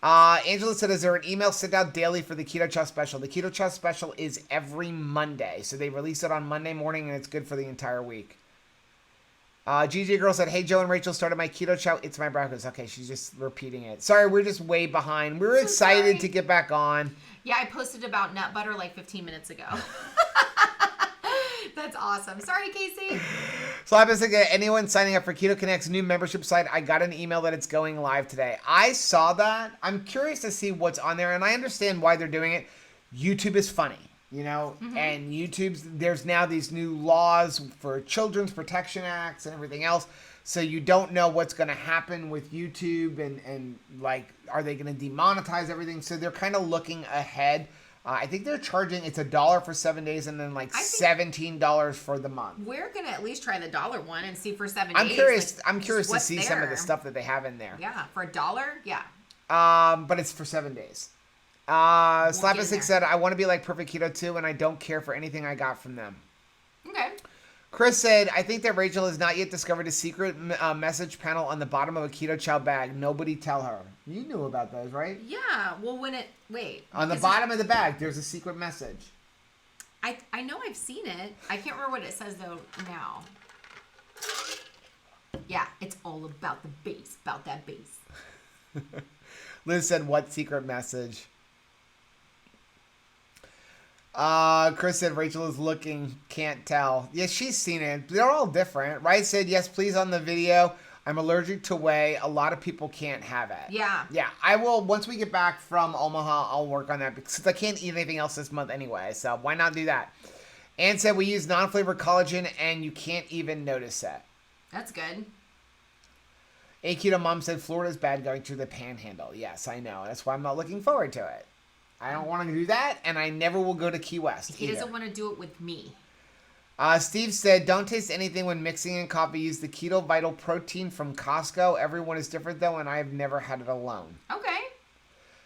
Angela said, is there an email sent out daily for the Keto Chow special? The Keto Chow special is every Monday. So they release it on Monday morning, and it's good for the entire week. GG Girl said, hey, Joe and Rachel started my Keto Chow. It's my breakfast. Okay, she's just repeating it. Sorry, we're just way behind. We were excited to get back on. Yeah, I posted about nut butter like 15 minutes ago. That's awesome. Sorry, Casey. So I was thinking, anyone signing up for Keto Connect's new membership site, I got an email that it's going live today. I saw that. I'm curious to see what's on there, and I understand why they're doing it. YouTube is funny, you know, and there's now these new laws for Children's Protection Acts and everything else. So you don't know what's going to happen with YouTube and like, are they going to demonetize everything? So they're kind of looking ahead. I think they're charging, it's $1 for 7 days and then like $17 for the month. We're going to at least try the $1 one and see for 7 days. I'm curious to see there. some of the stuff that they have in there. Yeah, for $1, yeah. But it's for 7 days. Slapasic said, I want to be like Perfect Keto too, and I don't care for anything I got from them. Okay. Chris said, I think that Rachel has not yet discovered a secret message panel on the bottom of a keto chow bag. Nobody tell her. You knew about those, right? Yeah. Well, On the bottom of the bag, there's a secret message. I know I've seen it. I can't remember what it says, though, now. Yeah, it's all about the base, about that base. Liz said, what secret message? Chris said, Rachel is looking, can't tell. Yeah, she's seen it. They're all different. Right said, yes, please on the video. I'm allergic to whey. A lot of people can't have it. Yeah. Yeah, I will. Once we get back from Omaha, I'll work on that because I can't eat anything else this month anyway. So why not do that? Ann said we use non-flavored collagen and you can't even notice it. That's good. A Keto Mom said Florida's bad going through the panhandle. Yes, I know. That's why I'm not looking forward to it. I don't want to do that, and I never will go to Key West. He doesn't want to do it with me. Steve said, don't taste anything when mixing in coffee. Use the Keto Vital Protein from Costco. Everyone is different, though, and I have never had it alone. Okay.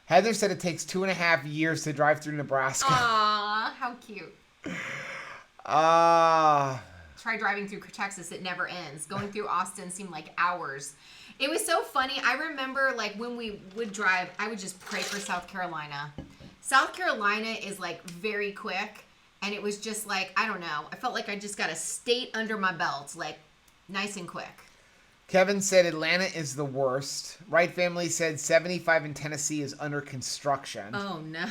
Heather said it takes 2.5 years to drive through Nebraska. Aw, how cute. Try driving through Texas. It never ends. Going through Austin seemed like hours. It was so funny. I remember, like, when we would drive, I would just pray for South Carolina. South Carolina is, like, very quick. And it was just like, I don't know. I felt like I just got a state under my belt, like nice and quick. Kevin said Atlanta is the worst. Right Family said 75 in Tennessee is under construction. Oh, no.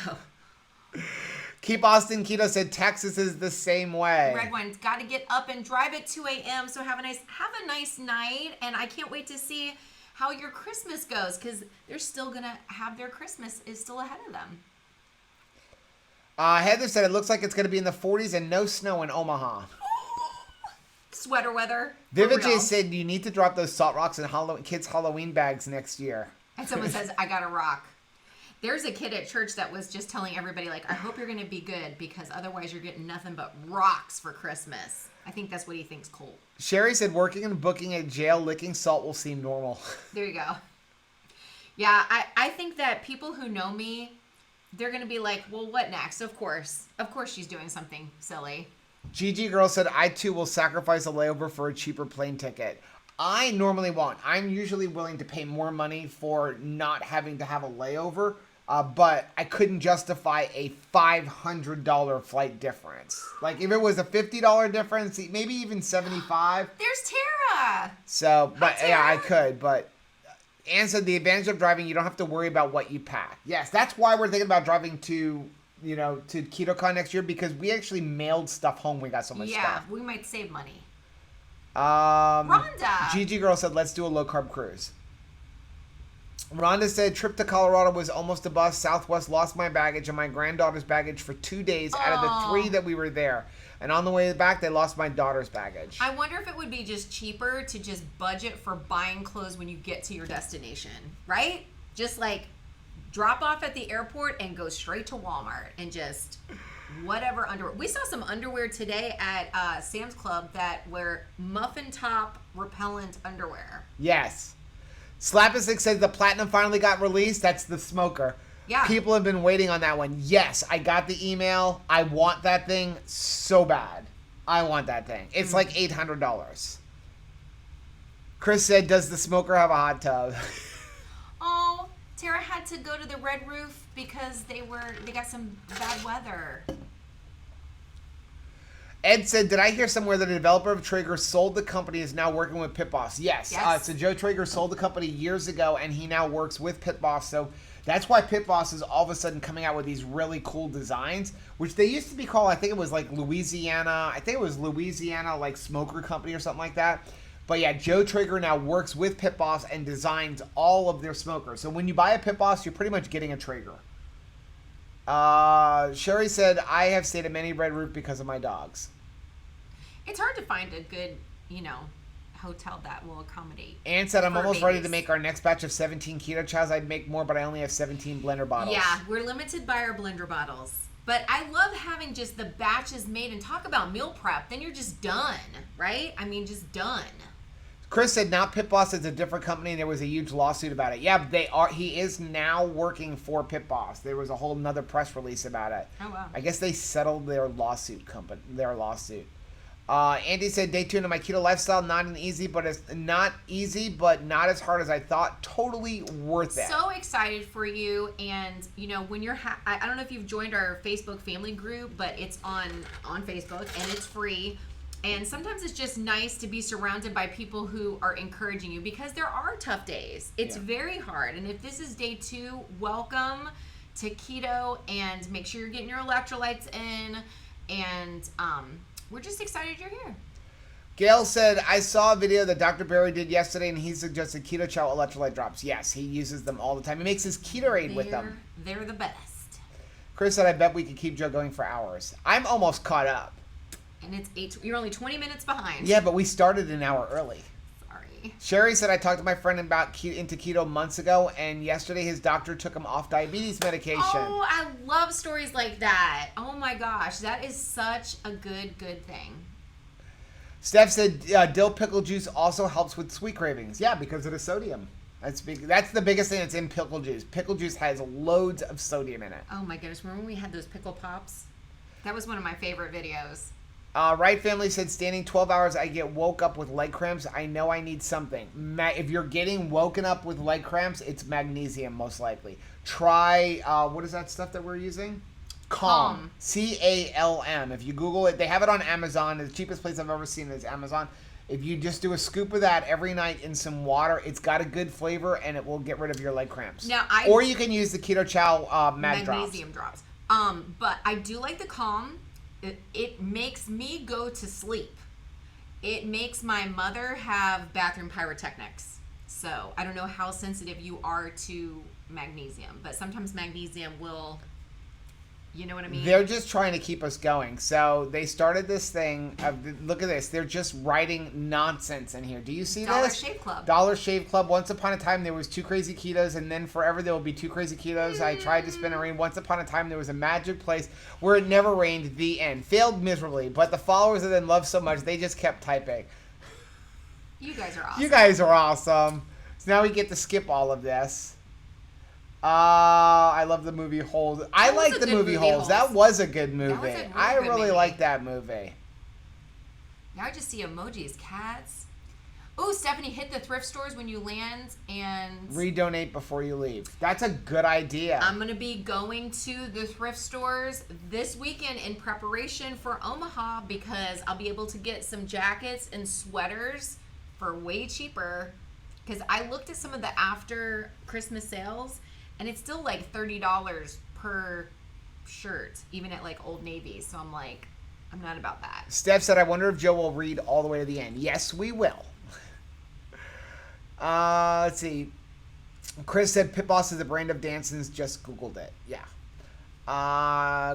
Keep Austin Keto said Texas is the same way. Red Wine's got to get up and drive at 2 a.m. So have a nice night. And I can't wait to see how your Christmas goes because they're still going to have their Christmas is still ahead of them. Heather said it looks like it's going to be in the 40s and no snow in Omaha. Sweater weather. Vivid J said you need to drop those salt rocks in kids' Halloween bags next year. And someone says, I got a rock. There's a kid at church that was just telling everybody, like, I hope you're going to be good because otherwise you're getting nothing but rocks for Christmas. I think that's what he thinks cool. Sherry said working and booking at jail, licking salt will seem normal. There you go. Yeah, I think that people who know me, they're going to be like, well, what next? Of course she's doing something silly. Gigi Girl said, I too will sacrifice a layover for a cheaper plane ticket. I normally won't. I'm usually willing to pay more money for not having to have a layover, but I couldn't justify a $500 flight difference. Like if it was a $50 difference, maybe even $75. There's Tara. So, but Hi, Tara. yeah, I could, but Ann said the advantage of driving, you don't have to worry about what you pack. Yes, that's why we're thinking about driving to KetoCon next year because we actually mailed stuff home. We got so much stuff. Yeah, we might save money. Rhonda. Gigi Girl said, let's do a low-carb cruise. Rhonda said, trip to Colorado was almost a bust. Southwest lost my baggage and my granddaughter's baggage for 2 days out of the 3 that we were there. And on the way back, they lost my daughter's baggage. I wonder if it would be just cheaper to just budget for buying clothes when you get to your destination, right? Just like drop off at the airport and go straight to Walmart and just whatever underwear. We saw some underwear today at Sam's Club that were muffin top repellent underwear. Yes. Slapasick said the Platinum finally got released. That's the smoker. Yeah. People have been waiting on that one. Yes, I got the email. I want that thing so bad. I want that thing. It's like $800. Chris said, does the smoker have a hot tub? Oh, Tara had to go to the Red Roof because they got some bad weather. Ed said, did I hear somewhere that a developer of Traeger sold the company is now working with Pit Boss? Yes. So Joe Traeger sold the company years ago, and he now works with Pit Boss. So that's why Pit Boss is all of a sudden coming out with these really cool designs, which they used to be called, I think it was like Louisiana like Smoker Company or something like that. But yeah, Joe Traeger now works with Pit Boss and designs all of their smokers. So when you buy a Pit Boss, you're pretty much getting a Traeger. Sherry said, I have stayed at many Red Roof because of my dogs. It's hard to find a good, hotel that will accommodate. Ann said, I'm almost ready to make our next batch of 17 keto chows. I'd make more, but I only have 17 blender bottles. Yeah, we're limited by our blender bottles. But I love having just the batches made and talk about meal prep. Then you're just done, right? I mean, just done. Chris said, now Pit Boss is a different company, and there was a huge lawsuit about it. Yeah, they are. He is now working for Pit Boss. There was a whole nother press release about it. Oh, wow. I guess they settled their lawsuit. Andy said, day 2 into my keto lifestyle, not easy, but not as hard as I thought. Totally worth it. So excited for you. And, you know, when you're, I don't know if you've joined our Facebook family group, but it's on Facebook and it's free. And sometimes it's just nice to be surrounded by people who are encouraging you because there are tough days. It's very hard. And if this is day 2, welcome to keto and make sure you're getting your electrolytes in. And we're just excited you're here. Gail said, I saw a video that Dr. Barry did yesterday and he suggested Keto Chow electrolyte drops. Yes, he uses them all the time. He makes his Ketorade with them. They're the best. Chris said, I bet we could keep Joe going for hours. I'm almost caught up. And you're only 20 minutes behind. Yeah, but we started an hour early. Sorry. Sherry said, I talked to my friend about into keto months ago, and yesterday his doctor took him off diabetes medication. Oh, I love stories like that. Oh my gosh, that is such a good thing. Steph said, dill pickle juice also helps with sweet cravings. Yeah, because of the sodium. That's the biggest thing that's in pickle juice. Pickle juice has loads of sodium in it. Oh my goodness, remember when we had those pickle pops? That was one of my favorite videos. Right Family said, standing 12 hours, I get woke up with leg cramps. I know I need something. If you're getting woken up with leg cramps, it's magnesium most likely. Try, what is that stuff that we're using? Calm. C-A-L-M. If you Google it, they have it on Amazon. The cheapest place I've ever seen is Amazon. If you just do a scoop of that every night in some water, it's got a good flavor and it will get rid of your leg cramps. Now, or you can use the Keto Chow magnesium drops. But I do like the Calm. It makes me go to sleep. It makes my mother have bathroom pyrotechnics. So I don't know how sensitive you are to magnesium, but sometimes magnesium will, you know what I mean? They're just trying to keep us going. So they started this thing. Look at this. They're just writing nonsense in here. Do you see Dollar this? Shave Club. Dollar Shave Club. Once upon a time, there was 2 crazy ketos, and then forever there will be 2 crazy ketos. I tried to spin a rain. Once upon a time, there was a magic place where it never rained. The end. Failed miserably, but the followers of them loved so much, they just kept typing. You guys are awesome. You guys are awesome. So now we get to skip all of this. I love the movie Holes. I like the movie Holes. That was a good movie. I really like that movie. Now I just see emojis. Cats. Oh, Stephanie, hit the thrift stores when you land and redonate before you leave. That's a good idea. I'm going to be going to the thrift stores this weekend in preparation for Omaha because I'll be able to get some jackets and sweaters for way cheaper. Because I looked at some of the after Christmas sales and it's still like $30 per shirt, even at like Old Navy. So I'm like, I'm not about that. Steph said, I wonder if Joe will read all the way to the end. Yes, we will. Let's see. Chris said, Pit Boss is a brand of Danson's. Just Googled it. Yeah.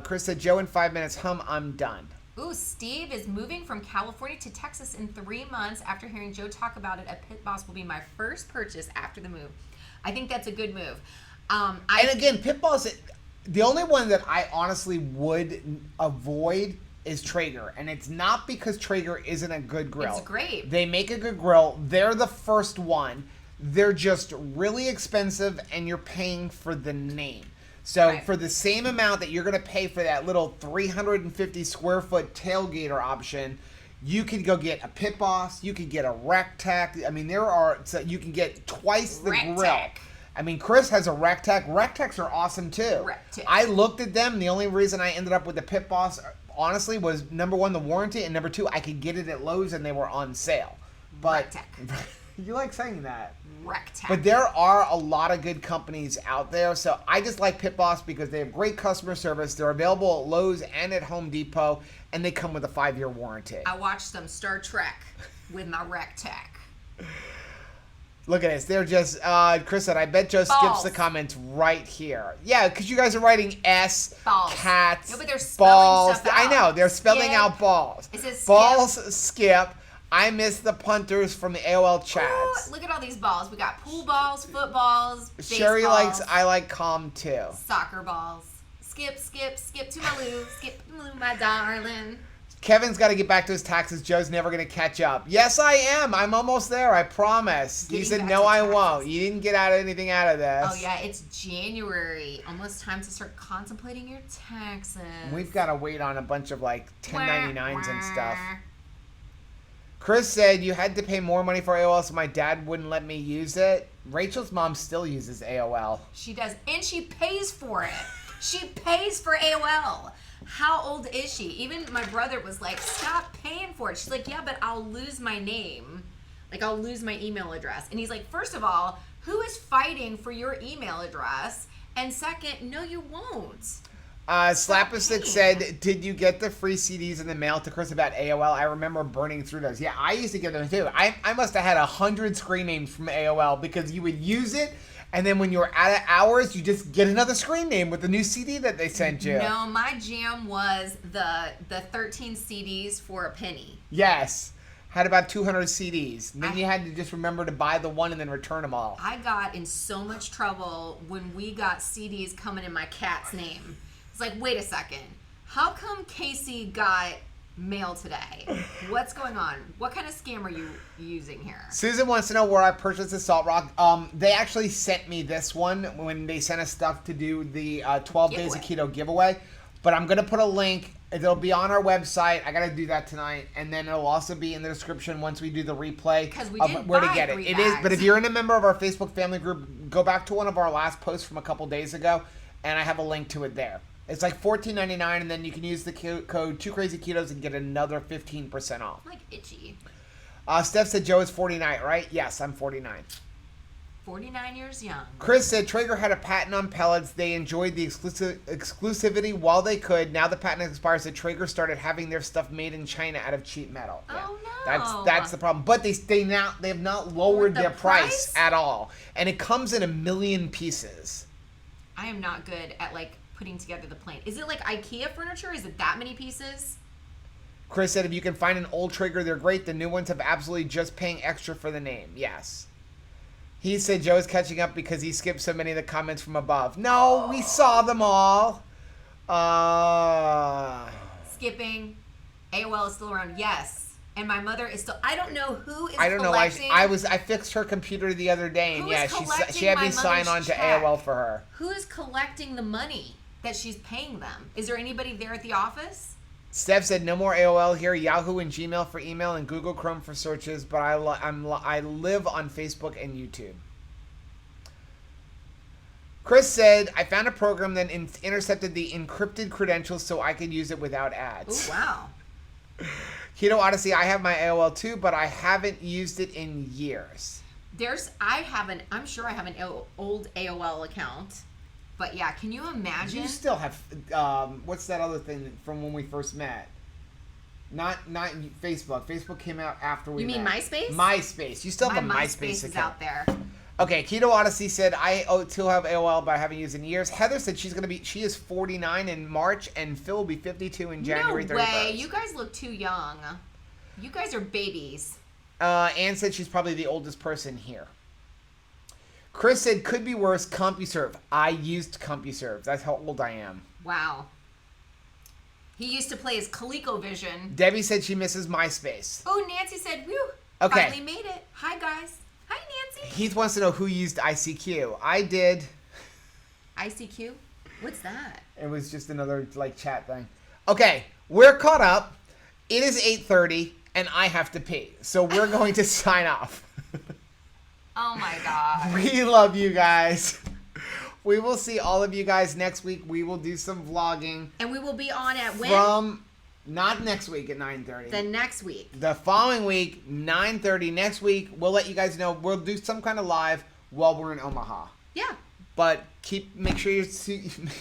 Chris said, Joe, in 5 minutes, I'm done. Ooh, Steve is moving from California to Texas in 3 months. After hearing Joe talk about it, a Pit Boss will be my first purchase after the move. I think that's a good move. And again, Pit Boss, the only one that I honestly would avoid is Traeger. And it's not because Traeger isn't a good grill. It's great. They make a good grill. They're the first one. They're just really expensive and you're paying for the name. So for the same amount that you're going to pay for that little 350 square foot tailgater option, you could go get a Pit Boss. You could get a Rectac. I mean, you can get twice the grill. I mean, Chris has a Rectac. Rectacs are awesome too. I looked at them. The only reason I ended up with the Pit Boss, honestly, was number one, the warranty, and number two, I could get it at Lowe's and they were on sale. But Rectac. You like saying that. Rectac. But there are a lot of good companies out there. So I just like Pit Boss because they have great customer service. They're available at Lowe's and at Home Depot, and they come with a 5-year warranty. I watched some Star Trek with my Rectac. Look at this. They're just, Chris said, I bet Joe skips the comments right here. Yeah, because you guys are writing S, balls. Cats, No, but they're spelling balls. stuff out. I know. They're spelling Skip. out balls. It says skip. Balls, skip. I miss the punters from the AOL chats. Ooh, look at all these balls. We got pool balls, footballs, Sherry baseballs, I like calm too. soccer balls. Skip, skip, skip to my loo. Skip to my loo, my darling. Kevin's got to get back to his taxes. Joe's never going to catch up. Yes, I am. I'm almost there. I promise. He said, no, I won't. You didn't get anything out of this. Oh, yeah. It's January. Almost time to start contemplating your taxes. We've got to wait on a bunch of like 1099s and stuff. Chris said you had to pay more money for AOL, so my dad wouldn't let me use it. Rachel's mom still uses AOL. She does, and she pays for it. She pays for AOL. How old is she? Even my brother was like, stop paying for it. She's like, yeah, but I'll lose my name. Like, I'll lose my email address. And he's like, first of all, who is fighting for your email address? And second, no, you won't. Slap-a-stick said, did you get the free CDs in the mail to Chris about AOL? I remember burning through those. Yeah, I used to get them too. I must have had 100 screen names from AOL because you would use it, and then when you were out of hours, you just get another screen name with the new CD that they sent you. No, my jam was the 13 CDs for a penny. Yes. Had about 200 CDs. And then you had to just remember to buy the one and then return them all. I got in so much trouble when we got CDs coming in my cat's name. It's like, wait a second. How come Casey got mail today? What's going on? What kind of scam are you using here? Susan wants to know where I purchased the Salt Rock. They actually sent me this one when they sent us stuff to do the 12 Days of Keto giveaway. But I'm going to put a link. It'll be on our website. I got to do that tonight. And then it'll also be in the description once we do the replay of where to get it. It is, but if you're a member of our Facebook family group, go back to one of our last posts from a couple days ago, and I have a link to it there. It's like $14.99, and then you can use the code 2krazyketos and get another 15% off. Like itchy. Steph said Joe is 49, right? Yes, I'm 49. 49 years young. Chris said Traeger had a patent on pellets. They enjoyed the exclusivity while they could. Now the patent expires. So Traeger started having their stuff made in China out of cheap metal. Oh no, that's the problem. But they have not lowered their price at all, and it comes in 1 million pieces. I am not good at putting together the plane. Is it like IKEA furniture? Is it that many pieces? Chris said if you can find an old Traeger, they're great. The new ones have absolutely just paying extra for the name. Yes. He said Joe's catching up because he skipped so many of the comments from above. No, we saw them all. Skipping. AOL is still around. Yes. And my mother is still. I don't know who is. I don't collecting. know. I fixed her computer the other day, and she had me sign on to AOL for her. Who is collecting the money that she's paying them? Is there anybody there at the office? Steph said no more AOL here. Yahoo and Gmail for email and Google Chrome for searches. But I live on Facebook and YouTube. Chris said I found a program that intercepted the encrypted credentials so I could use it without ads. Oh wow. Keto Odyssey, I have my AOL too, but I haven't used it in years. I'm sure I have an old AOL account. But yeah, can you imagine? You still have, what's that other thing from when we first met? Not Facebook. Facebook came out after we met. You mean MySpace? MySpace. You still have a MySpace account. Is out there. Okay, Keto Odyssey said, I still have AOL, but I haven't used it in years. Heather said she is 49 in March, and Phil will be 52 in January 31st. No way. You guys look too young. You guys are babies. Ann said she's probably the oldest person here. Chris said, could be worse, CompuServe. I used CompuServe. That's how old I am. Wow. He used to play as ColecoVision. Debbie said she misses MySpace. Oh, Nancy said, whew, okay. Finally made it. Hi, guys. Hi, Nancy. Heath wants to know who used ICQ. I did. ICQ? What's that? It was just another, chat thing. Okay, we're caught up. It is 8:30, and I have to pee. So we're going to sign off. Oh my God. We love you guys. We will see all of you guys next week. We will do some vlogging. And we will be on at when? Not next week at 9:30. The next week. The following week, 9:30. Next week, we'll let you guys know. We'll do some kind of live while we're in Omaha. Yeah. But make sure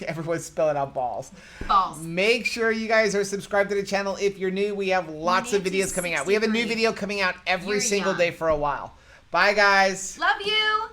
everyone's spelling out balls. Balls. Make sure you guys are subscribed to the channel. If you're new, we have lots of videos coming out. We have a new video coming out every single day for a while. Bye, guys. Love you.